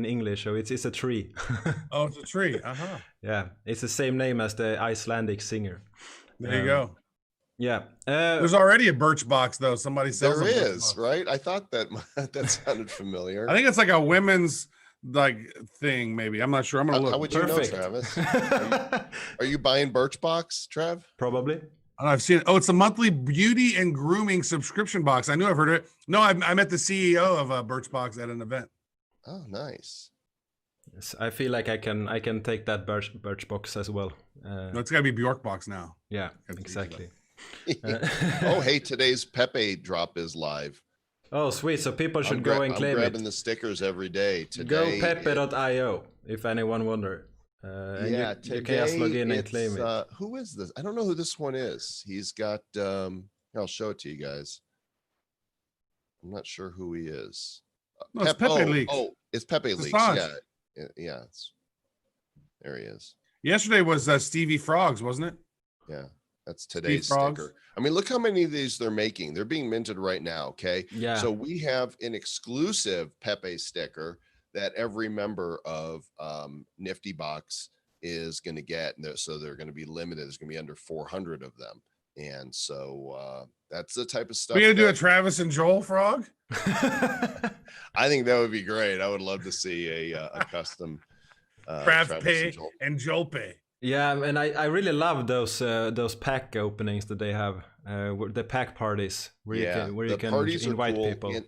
English, so it's a tree. Oh, it's a tree. Uh-huh. Yeah, it's the same name as the Icelandic singer. There you go. Yeah. There's already a birch box though. Somebody sells There a birch is, box. right? I thought that sounded familiar. I think it's like a women's like thing, maybe. I'm not sure. I'm gonna look. How would you Perfect. know, Travis? Are you buying Birchbox, Trev? Probably. Oh, I've seen it. Oh, it's a monthly beauty and grooming subscription box. I knew I've heard of it. No, I met the CEO of Birchbox at an event. Oh, nice. Yes, I feel like I can take that birch box as well. No, it's got to be Bjork box now. Yeah, Gotta change exactly. Oh, hey, today's Pepe drop is live. Oh, sweet. So people should go and I'm claim grabbing it. the stickers every day. Go Today, pepe.io if anyone wonder. And yeah, you can just log in and it's, claim it. who is this? I don't know who this one is. He's got. Here, I'll show it to you guys. I'm not sure who he is. No, it's Pepe Leaks. Oh, it's Pepe It's Leaks. Assange. Yeah. There he is. Yesterday was Stevie Frogs, wasn't it? Yeah, that's today's Frogs. sticker. I mean, look how many of these they're making. They're being minted right now. Okay. Yeah. So we have an exclusive Pepe sticker that every member of Nifty Box is going to get. And so they're going to be limited. There's going to be under 400 of them. And so that's the type of stuff. We're gonna do a Travis and Joel frog. I think that would be great. I would love to see a custom Trav Travis Pay and Joel. and Joel Pay. Yeah, and I really love those pack openings that they have, the pack parties where you can parties are invite cool, people.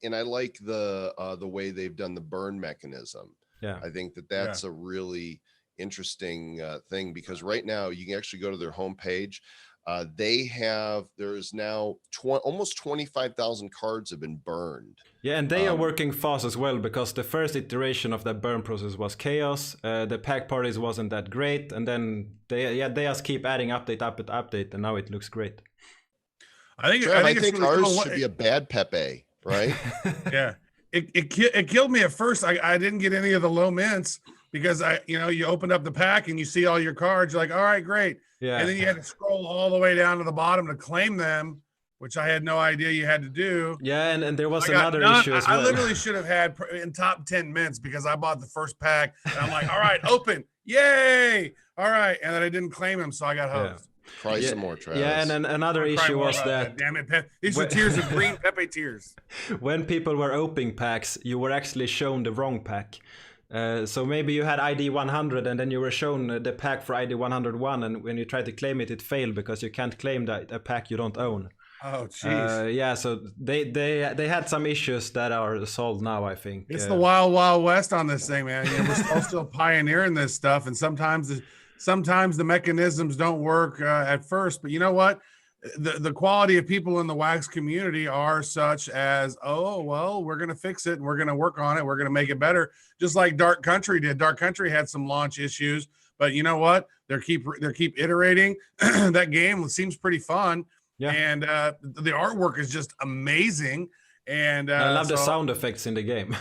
and I like the way they've done the burn mechanism. Yeah. I think that's a really interesting thing, because right now you can actually go to their homepage. There's now almost 25,000 cards have been burned. Yeah, and they are working fast as well, because the first iteration of that burn process was chaos. The pack parties wasn't that great, and then they just keep adding update, and now it looks great. I think Trev, it's really ours cool. should be a bad Pepe, right? Yeah, it killed me at first. I didn't get any of the low mints because you opened up the pack and you see all your cards. You're like, all right, great. Yeah. And then you had to scroll all the way down to the bottom to claim them, which I had no idea you had to do. Yeah, and there was another issue as well. I literally should have had in top 10 mints because I bought the first pack and I'm like, all right, open, yay, all right, and then I didn't claim them, so I got hosed. Try some more, Travis. Yeah, and then another I'm crying issue more was about that damn it, these were tears of green Pepe tears. when people were opening packs, you were actually shown the wrong pack. So maybe you had ID 100 and then you were shown the pack for ID 101, and when you tried to claim it, it failed because you can't claim a pack you don't own. Oh, jeez. Yeah, so they had some issues that are solved now, I think. It's the wild, wild west on this thing, man. We're all still pioneering this stuff, and sometimes the mechanisms don't work at first. But you know what? The quality of people in the wax community are such as, oh, well, we're going to fix it and we're going to work on it. We're going to make it better. Just like Dark Country did. Dark Country had some launch issues, but you know what? They keep iterating. That game seems pretty fun. Yeah. And the artwork is just amazing. And I love the sound effects in the game.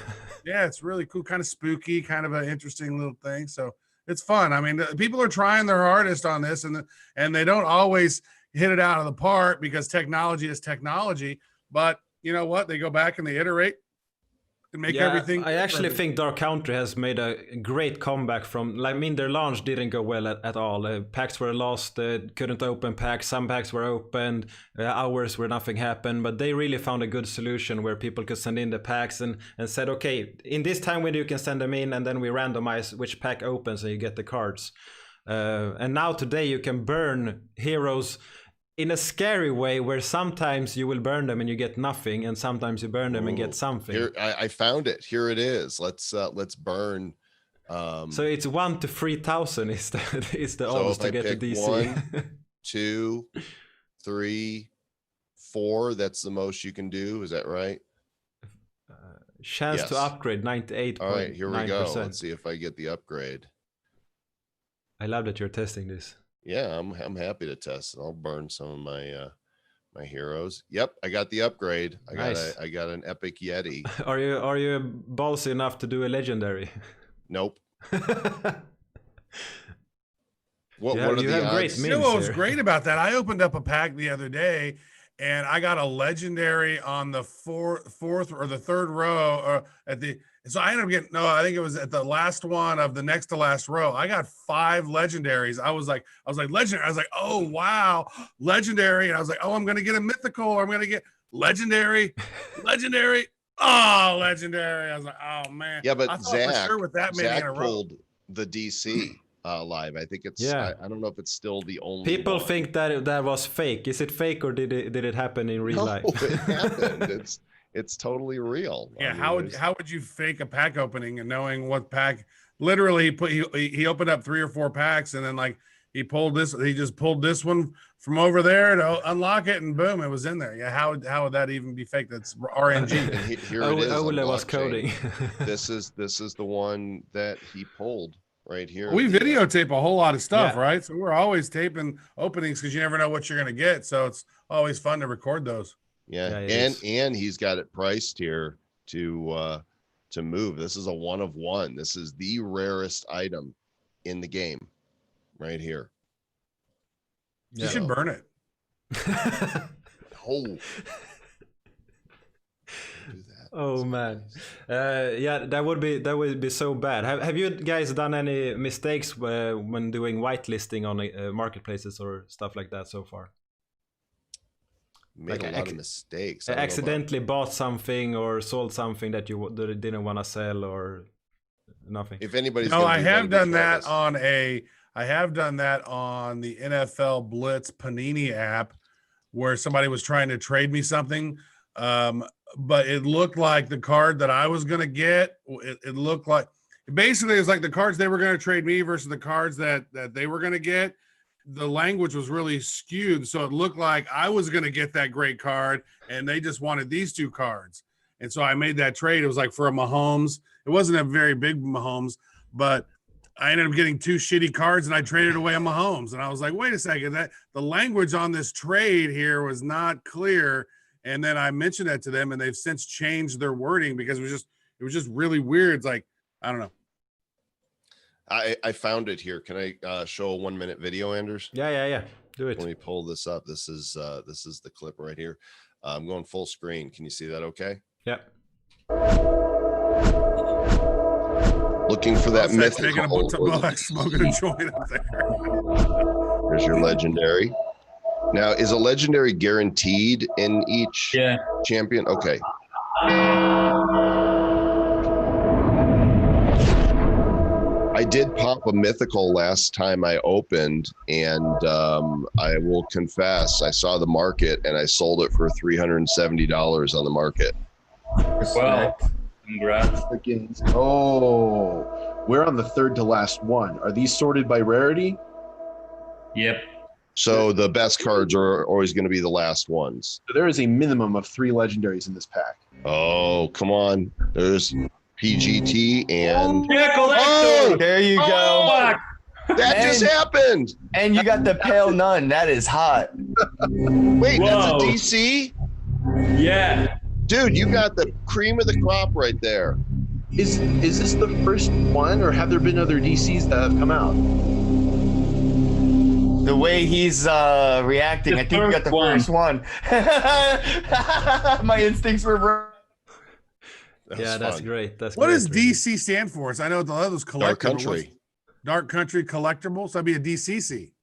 yeah, it's really cool. Kind of spooky, kind of an interesting little thing. So it's fun. I mean, people are trying their hardest on this, and they don't always hit it out of the park because technology is technology. But you know what? They go back and they iterate and make everything. I actually think Dark Country has made a great comeback from. I mean, their launch didn't go well at all. Packs were lost. Couldn't open packs. Some packs were opened. Hours where nothing happened. But they really found a good solution where people could send in the packs and said, okay, in this time window you can send them in, and then we randomize which pack opens and you get the cards. And now today you can burn heroes in a scary way, where sometimes you will burn them and you get nothing, and sometimes you burn them and get something. Here, I found it. Here it is. Let's burn So it's 1 to 3,000 is the So odds if to I get the pick DC. 1, 2, 3, 4, that's the most you can do. Is that right? Chance to Yes. upgrade 98.9%. All right, here we go. Let's see if I get the upgrade. I love that you're testing this. Yeah, I'm happy to test it. I'll burn some of my my heroes. Yep, I got the upgrade. Nice. I got an epic Yeti. Are you ballsy enough to do a legendary? Nope. You What have are the great odds? You know memes what was here. great about that? I opened up a pack the other day, and I got a legendary on the fourth or the third row, or at the. So I ended up getting I think it was at the last one of the next to last row. I got 5 legendaries. I was like legendary. I was like, oh wow, legendary, and I was like, oh, I'm gonna get a mythical, or I'm gonna get legendary. Oh, legendary. I was like, oh man. Yeah, but I thought Zach, for sure with that many Zach in a row. pulled the DC live. I think it's. Yeah. I don't know if it's still the only. People one. think that was fake. Is it fake or did it happen in real No, life? it happened. It's totally real. Yeah, I mean, how would you fake a pack opening and knowing what pack? Literally, he opened up 3 or 4 packs, and then like he just pulled this one from over there to unlock it, and boom, it was in there. Yeah, how would that even be fake? That's RNG. And here it is. on Ole was blockchain. coding. This is the one that he pulled right here. We videotape a whole lot of stuff, Yeah. right? So we're always taping openings because you never know what you're gonna get. So it's always fun to record those. Yeah, Yeah, and he's got it priced here to move. This is a 1 of 1. This is the rarest item in the game, right here. You should burn it. Oh, do that. Oh man, yeah, that would be so bad. Have you guys done any mistakes when doing whitelisting on marketplaces or stuff like that so far? Made Like a lot of mistakes. I don't know about- Accidentally bought something or sold something that you didn't want to sell or nothing? If anybody's No, gonna I do have that, done that Travis. on the NFL Blitz Panini app, where somebody was trying to trade me something, but it looked like the card that I was going to get. It looked like basically it was like the cards they were going to trade me versus the cards that they were going to get. The language was really skewed, so it looked like I was going to get that great card, and they just wanted these 2 cards. And so I made that trade. It was like for a Mahomes. It wasn't a very big Mahomes, but I ended up getting 2 shitty cards, and I traded away a Mahomes. And I was like, wait a second, that the language on this trade here was not clear. And then I mentioned that to them, and they've since changed their wording because it was just really weird. It's like, I don't know. I found it here. Can I show a 1-minute video, Anders? Yeah. Do it. Let me pull this up. This is the clip right here. I'm going full screen. Can you see that? Okay. Yeah. Looking for that Zach's taking mythical. smoking a joint up there. There's your legendary. Now, is a legendary guaranteed in each champion? Okay. I did pop a mythical last time I opened, and I will confess, I saw the market and I sold it for $370 on the market. Well, congrats. The gains. Oh, we're on the 3rd to last one. Are these sorted by rarity? Yep. So the best cards are always going to be the last ones. So there is a minimum of 3 legendaries in this pack. Oh, come on. There's PGT and Yeah, oh, There you go. fuck. that just happened. And you got the pale nun. That is hot. Wait, Whoa. that's a DC? Yeah. Dude, you got the cream of the crop right there. Is this the first one, or have there been other DCs that have come out? The way he's reacting, The I think you got the first first one. My instincts were wrong. That's fun. great. That's What great, does really. DC stand for? So I know the others collectibles. Dark Country. Dark Country collectibles. That'd be a DCC.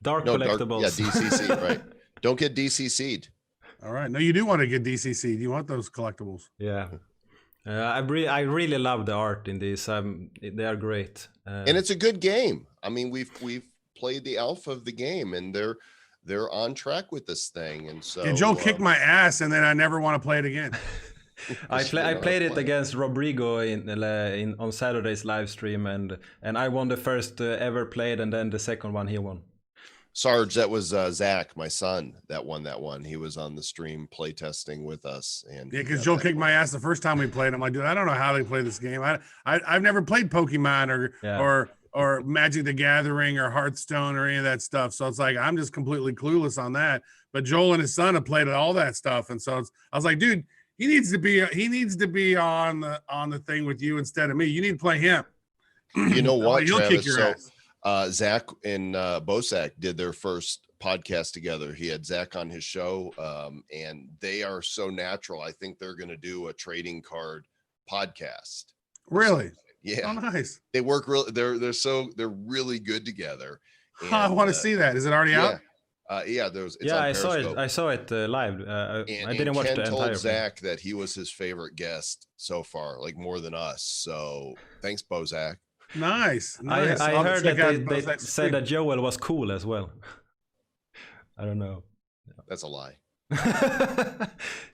Dark No, collectibles. yeah, DCC, right. Don't get DCC'd. All right. No, you do want to get DCC. You want those collectibles. Yeah. I really love the art in these. They are great. And it's a good game. I mean, we've played the alpha of the game, and they're on track with this thing. And so Yeah, Joe kicked my ass, and then I never want to play it again. I played it against Rodrigo in on Saturday's live stream, and I won the first ever played, and then the second one he won. Sarge, that was Zach, my son, that won that one. He was on the stream play testing with us, and Yeah, because Joel kicked my ass the first time we played. I'm like, dude, I don't know how they play this game. I've never played Pokemon or Magic the Gathering or Hearthstone or any of that stuff. So it's like I'm just completely clueless on that. But Joel and his son have played all that stuff, and so I was like, dude, he needs to be on the thing with you instead of me. You need to play him. You know what, He'll Travis? kick your ass. Zach and Bosak did their first podcast together. He had Zach on his show, and they are so natural. I think they're going to do a trading card podcast. Really? Yeah. Oh, nice. They work really. They're really good together. And, I want to see that. Is it already out? Yeah. It's on I saw it. Periscope. I saw it live. I didn't watch Ken the told entire Zach that he was his favorite guest so far, like more than us. So thanks, Bozak. Nice. I I'll heard check that out they Bozak's said stream. that Joel was cool as well. I don't know. That's a lie.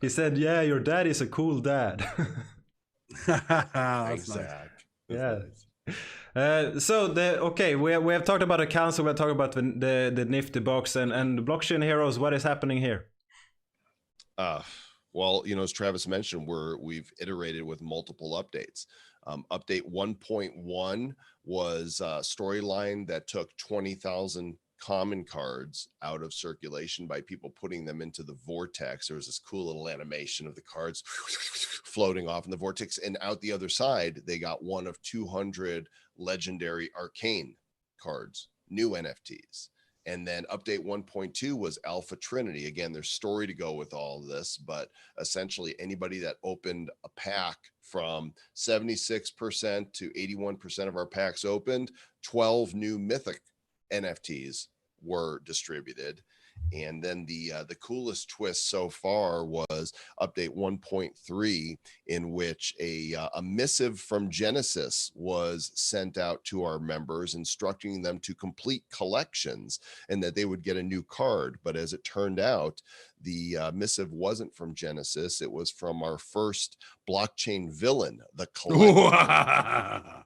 He said, "Yeah, your dad is a cool dad." That's Thanks, nice. Zach. Yeah. We have talked about the council. We have talked about the Nifty box and the blockchain heroes. What is happening here? Well, as Travis mentioned, we've iterated with multiple updates. Update 1.1 was a storyline that took 20,000 common cards out of circulation by people putting them into the vortex. There was this cool little animation of the cards floating off in the vortex, and out the other side, they got one of 200 legendary arcane cards, new NFTs. And then update 1.2 was Alpha Trinity. Again, there's story to go with all of this, but essentially anybody that opened a pack from 76% to 81% of our packs opened, 12 new mythic NFTs were distributed. And then the coolest twist so far was update 1.3, in which a missive from Genesis was sent out to our members, instructing them to complete collections and that they would get a new card. But as it turned out, the missive wasn't from Genesis. It was from our first blockchain villain, the Collector.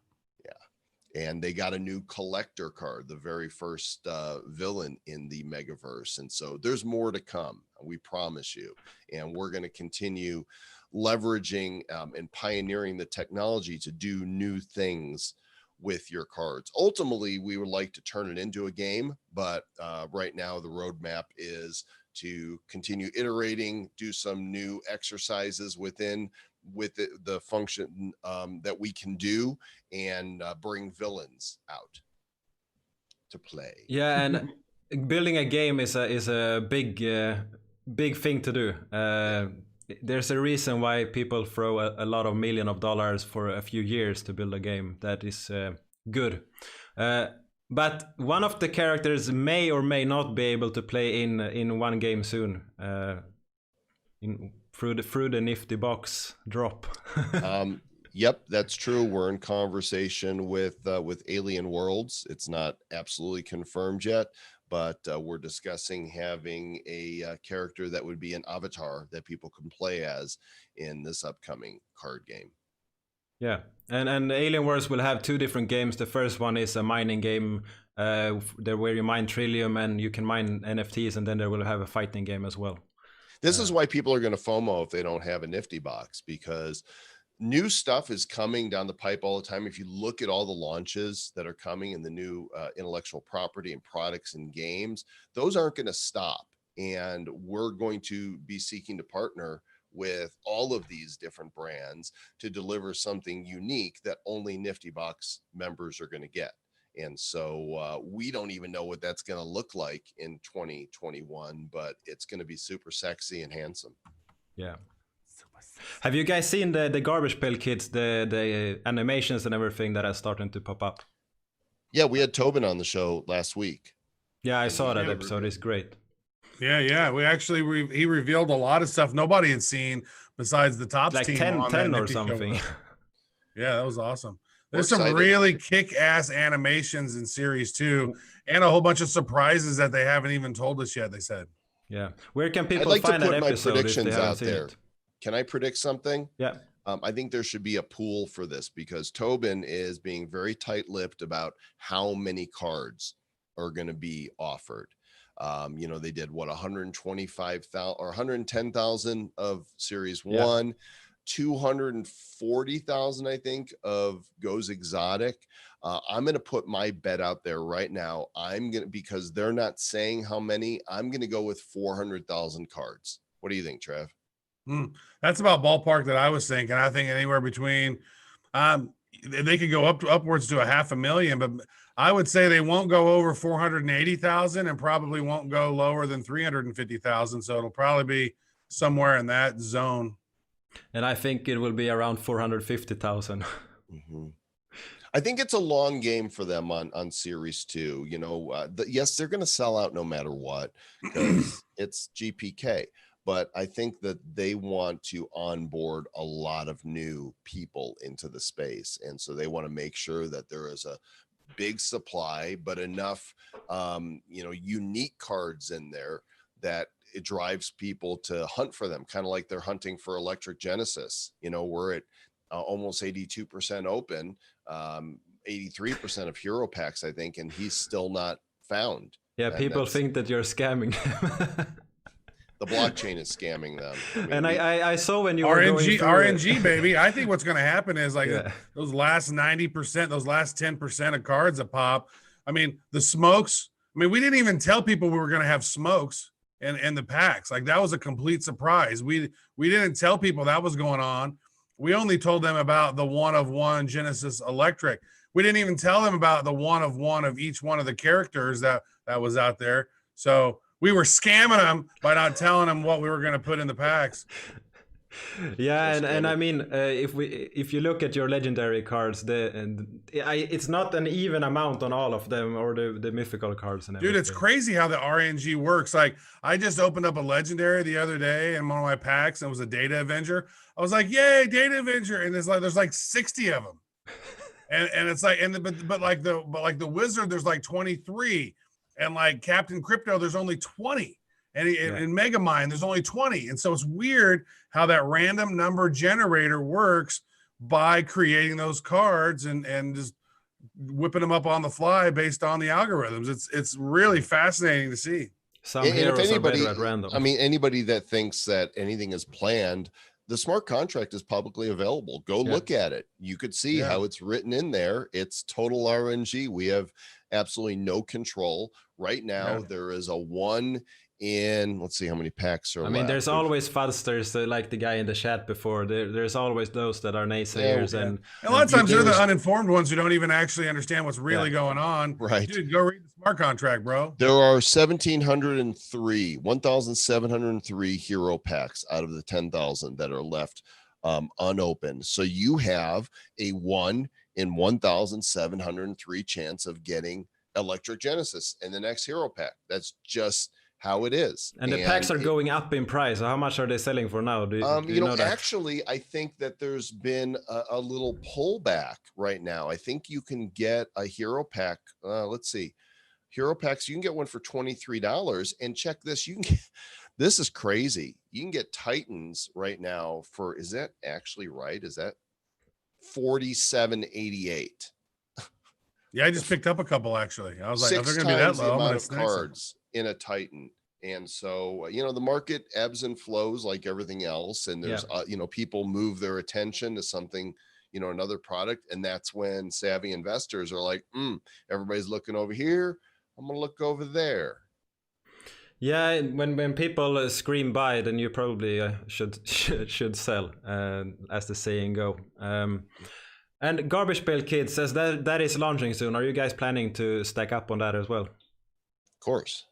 And they got a new collector card, the very first villain in the Megaverse. And so there's more to come, we promise you. And we're going to continue leveraging and pioneering the technology to do new things with your cards. Ultimately, we would like to turn it into a game, but right now the roadmap is to continue iterating, do some new exercises with the function that we can do, and bring villains out to play. Yeah, and building a game is a big thing to do. There's a reason why people throw a lot of millions of dollars for a few years to build a game that is good. But one of the characters may or may not be able to play in one game soon. Through the Nifty box drop. Yep, that's true. We're in conversation with Alien Worlds. It's not absolutely confirmed yet, but we're discussing having a character that would be an avatar that people can play as in this upcoming card game. Yeah, and Alien Worlds will have two different games. The first one is a mining game where you mine Trillium and you can mine NFTs, and then they will have a fighting game as well. This is why people are going to FOMO if they don't have a Nifty box, because new stuff is coming down the pipe all the time. If you look at all the launches that are coming in the new intellectual property and products and games, those aren't going to stop. And we're going to be seeking to partner with all of these different brands to deliver something unique that only Nifty box members are going to get. And so we don't even know what that's going to look like in 2021, but it's going to be super sexy and handsome. Yeah. Have you guys seen the Garbage Pail Kids, the animations and everything that are starting to pop up? Yeah, we had Tobin on the show last week. Yeah, I saw that episode. It's great. Yeah. We actually he revealed a lot of stuff nobody had seen besides the top like team 10 on that or Nifty something. show. Yeah, that was awesome. There's We're some excited. really kick-ass animations in series 2 and a whole bunch of surprises that they haven't even told us yet, they said. Yeah. Where can people I'd like to find that put my episode if they predictions haven't out seen there. it? Can I predict something? Yeah. I think there should be a pool for this because Tobin is being very tight-lipped about how many cards are going to be offered. They did 125,000 or 110,000 of Series 1, 240,000, I think, of Goes Exotic. I'm going to put my bet out there right now. Because they're not saying how many, I'm going to go with 400,000 cards. What do you think, Trev? That's about ballpark that I was thinking. I think anywhere between, they could go upwards to 500,000, but I would say they won't go over 480,000 and probably won't go lower than 350,000. So it'll probably be somewhere in that zone. And I think it will be around 450,000. I think it's a long game for them on Series 2. Yes, they're going to sell out no matter what because it's GPK. But I think that they want to onboard a lot of new people into the space. And so they want to make sure that there is a big supply, but enough, unique cards in there that it drives people to hunt for them, kind of like they're hunting for Electric Genesis. We're at almost 82% open, 83% of hero packs, I think, and he's still not found. Yeah, and people think that you're scamming. The blockchain is scamming them. I saw when you were RNG, baby. I think what's going to happen is those last 90%, those last 10% of cards that pop. I mean, the smokes. I mean, we didn't even tell people we were going to have smokes in the packs. Like that was a complete surprise. We didn't tell people that was going on. We only told them about the 1-of-1 Genesis Electric. We didn't even tell them about the 1-of-1 of each one of the characters that was out there. So we were scamming them by not telling them what we were going to put in the packs. Yeah, and I mean, if you look at your legendary cards, it's not an even amount on all of them, or the mythical cards and everything. Dude, it's crazy how the RNG works. Like, I just opened up a legendary the other day in one of my packs, and it was a Data Avenger. I was like, "Yay, Data Avenger!" And there's like 60 of them, and it's like, but like the Wizard, there's like 23. And like Captain Crypto, there's only 20. And in Megamind, there's only 20. And so it's weird how that random number generator works by creating those cards and just whipping them up on the fly based on the algorithms. It's really fascinating to see. Some heroes are better at random. I mean, anybody that thinks that anything is planned, the smart contract is publicly available. Go look at it. You could see how it's written in there. It's total RNG. We have absolutely no control. Right now, there is a 1 in, let's see how many packs are left. There's always fudsters, like the guy in the chat before. There's always those that are naysayers. And a lot of times they're the uninformed ones who don't even actually understand what's really going on. Right. Dude, go read the smart contract, bro. There are 1,703 hero packs out of the 10,000 that are left unopened. So you have a 1 in 1,703 chance of getting Electric Genesis in the next hero pack. That's just how it is. And the packs are going up in price. So how much are they selling for now? Do you know that? Actually, I think that there's been a little pullback right now. I think you can get a hero pack. Let's see. Hero packs, you can get one for $23. And check this. You can get, this is crazy. You can get Titans right now for, is that actually right? Is that $47.88? Yeah, I just picked up a couple actually. I was like, Six they're going to be that times the low. amount of cards in a Titan. And so, the market ebbs and flows like everything else. And there's, people move their attention to something, another product. And that's when savvy investors are like, everybody's looking over here. I'm going to look over there. Yeah, when people scream buy, then you probably should sell, as the saying go. And Garbage Pail Kid says that is launching soon. Are you guys planning to stack up on that as well? Of course.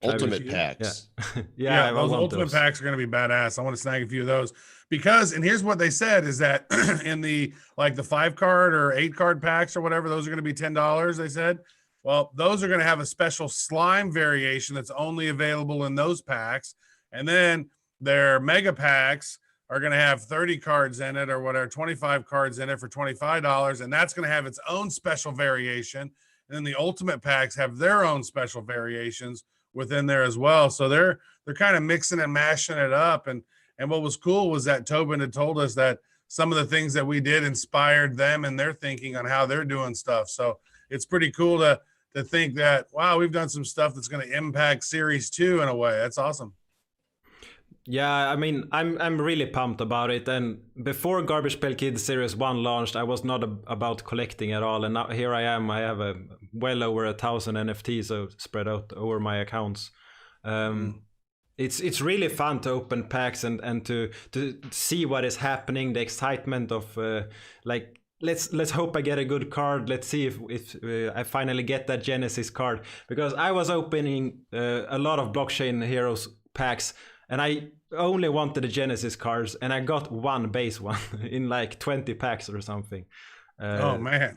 Ultimate packs. Yeah, those ultimate packs are going to be badass. I want to snag a few of those because, and here's what they said is that in the 5-card or 8-card packs or whatever, those are going to be $10. They said, well, those are going to have a special slime variation that's only available in those packs. And then their mega packs are going to have 30 cards in it or whatever, 25 cards in it for $25. And that's going to have its own special variation. And then the ultimate packs have their own special variations within there as well. So they're kind of mixing and mashing it up. And And what was cool was that Tobin had told us that some of the things that we did inspired them and their thinking on how they're doing stuff. So it's pretty cool to think that, wow, we've done some stuff that's going to impact Series 2 in a way. That's awesome. Yeah, I mean, I'm really pumped about it. And before Garbage Pail Kids Series 1 launched, I was not about collecting at all. And now here I am. I have well over 1,000 NFTs spread out over my accounts. It's really fun to open packs and to see what is happening. The excitement of like let's hope I get a good card. Let's see if I finally get that Genesis card, because I was opening a lot of Blockchain Heroes packs. And I only wanted the Genesis cards, and I got one base one in like 20 packs or something. Oh man,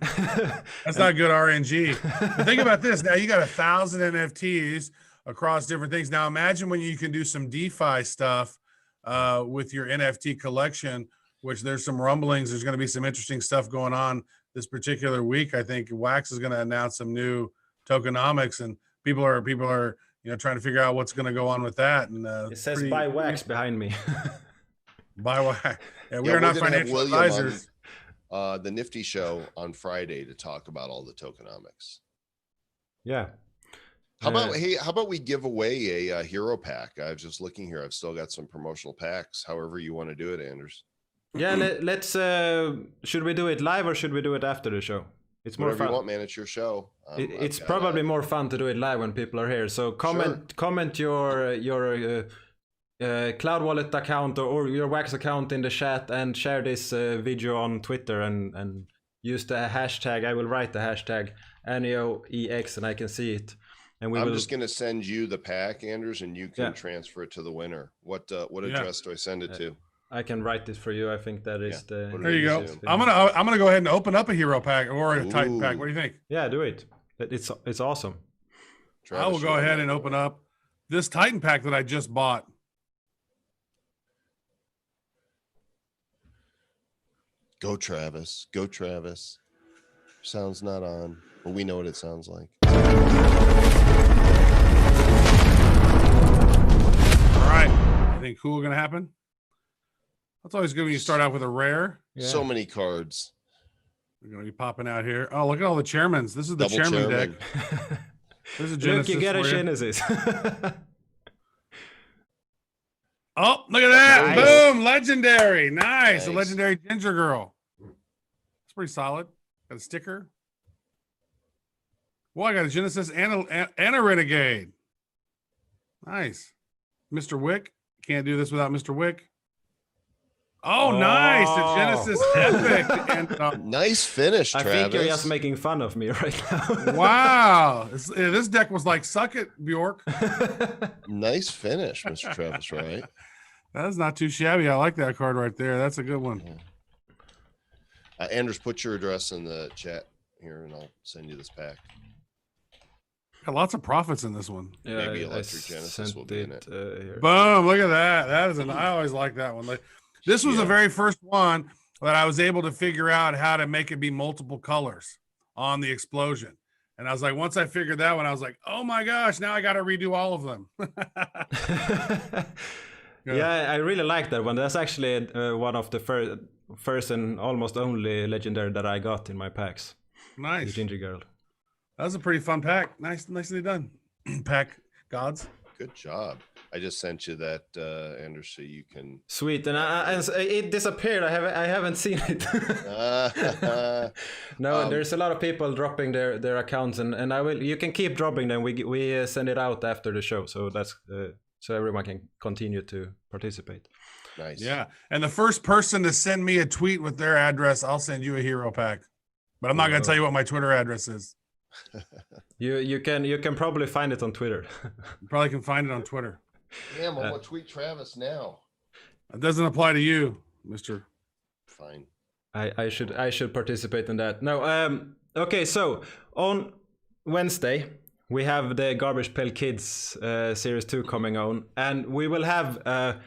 that's not good RNG. But think about this. Now you got 1,000 NFTs across different things. Now imagine when you can do some DeFi stuff with your NFT collection, which there's some rumblings. There's going to be some interesting stuff going on this particular week. I think Wax is going to announce some new tokenomics, and people are trying to figure out what's going to go on with that. And it says buy Wax behind me. Buy Wax. Yeah, we are not financial advisors. On, the Nifty Show on Friday to talk about all the tokenomics. Yeah. How about we give away a hero pack? I was just looking here. I've still got some promotional packs. However you want to do it, Anders. Yeah, let's. Should we do it live or should we do it after the show? It's more Whatever fun. You want, man. It's your show. It's probably more fun to do it live when people are here. So comment your Cloud Wallet account or your Wax account in the chat, and share this video on Twitter and use the hashtag. I will write the hashtag NEOEX and I can see it. And I'm just going to send you the pack, Anders, and you can transfer it to the winner. What address do I send it to? I can write this for you. I think that is the. There you go. I'm gonna go ahead and open up a hero pack or a Titan pack. What do you think? Yeah, do it. It's awesome. Travis, I will go ahead and open up this Titan pack that I just bought. Go Travis. Go Travis. Sound's not on, but we know what it sounds like. All right. Anything cool gonna happen? That's always good when you start out with a rare. Yeah. So many cards. We're going to be popping out here. Oh, look at all the chairmans. This is the chairman deck. There's a Genesis. Look, you get a Genesis. Oh, look at that. Nice. Boom. Legendary. Nice. A legendary Ginger Girl. It's pretty solid. Got a sticker. Well, I got a Genesis and a Renegade. Nice. Mr. Wick. Can't do this without Mr. Wick. Oh, nice. The Genesis Epic. And, nice finish, Travis. I think you're just making fun of me right now. Wow. This deck was like, suck it, Bjork. Nice finish, Mr. Travis Wright. That's not too shabby. I like that card right there. That's a good one. Yeah. Anders, put your address in the chat here, and I'll send you this pack. Got lots of profits in this one. Yeah, maybe Electric Genesis will be in it. Boom. Look at that. That is I always like that one. This was the very first one that I was able to figure out how to make it be multiple colors on the explosion. And I was like, once I figured that one, I was like, oh my gosh, now I got to redo all of them. Yeah, I really like that one. That's actually one of the first and almost only legendary that I got in my packs. Nice. The Ginger Girl. That was a pretty fun pack. Nicely done. Pack gods. Good job. I just sent you that, Anders, so you can. Sweet, and it disappeared. I haven't seen it. No, there's a lot of people dropping their accounts, and I will. You can keep dropping them. We send it out after the show, so that's so everyone can continue to participate. Nice. Yeah, and the first person to send me a tweet with their address, I'll send you a hero pack. But I'm not going to tell you what my Twitter address is. You can probably find it on Twitter. You probably can find it on Twitter. Damn, I'm gonna tweet Travis now. It doesn't apply to you, Mr. Fine. I should participate in that. No, okay, so on Wednesday we have the Garbage Pail Kids Series 2 coming on, and we will have a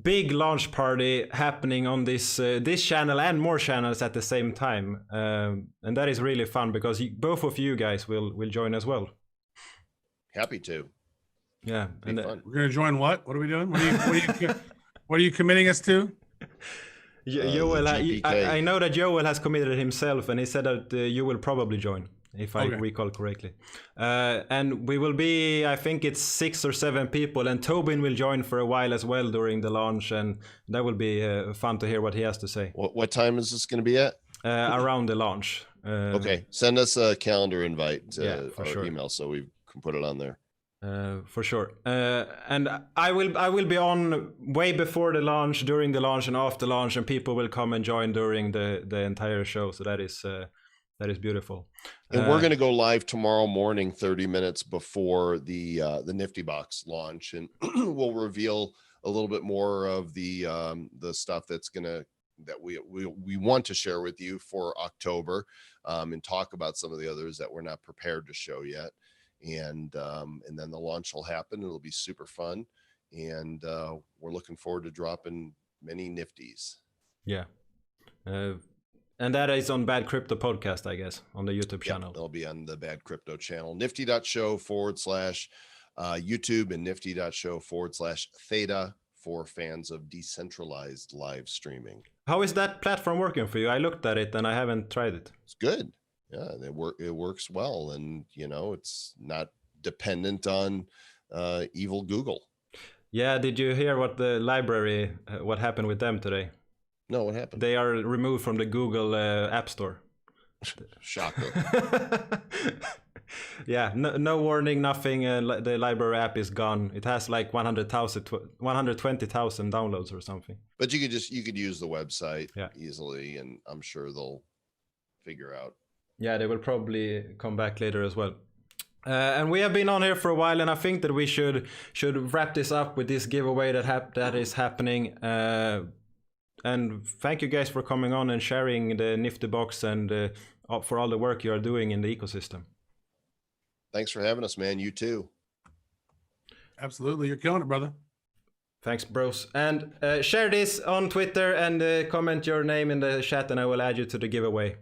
big launch party happening on this channel and more channels at the same time, and that is really fun because both of you guys will join as well. Happy to. Yeah, and we're gonna join. What are we doing? What What are you committing us to? Joel, GPK. I know that Joel has committed himself, and he said that you will probably join, if I recall correctly. And we will be, I think it's 6 or 7 people, and Tobin will join for a while as well during the launch, and that will be fun to hear what he has to say. What time is this going to be at? Around the launch. Okay, send us a calendar invite to our sure. email so we can put it on there. For sure. And I will be on way before the launch, during the launch, and after launch, and people will come and join during the entire show. So that is beautiful. And we're going to go live tomorrow morning, 30 minutes before the Nifty Box launch, and we'll reveal a little bit more of the stuff that we want to share with you for October, and talk about some of the others that we're not prepared to show yet. And then the launch will happen. It'll be super fun, and we're looking forward to dropping many Nifties. Yeah. And that is on Bad Crypto Podcast, I guess, on the YouTube channel. They'll be on the Bad Crypto channel, nifty.show/YouTube and nifty.show/theta for fans of decentralized live streaming. How is that platform working for you? I looked at it and I haven't tried it. It's good. Yeah, it works well, and it's not dependent on evil Google. Yeah, did you hear what the library, what happened with them today? No, what happened? They are removed from the Google App Store. Shocker. Yeah, no warning, nothing. The library app is gone. It has like 120,000 downloads or something. But you could use the website easily, and I'm sure they'll figure out. Yeah, they will probably come back later as well. And we have been on here for a while, and I think that we should wrap this up with this giveaway that is happening. And thank you guys for coming on and sharing the Nifty Box, and for all the work you are doing in the ecosystem. Thanks for having us, man. You too. Absolutely. You're killing it, brother. Thanks, bros. And share this on Twitter and comment your name in the chat, and I will add you to the giveaway.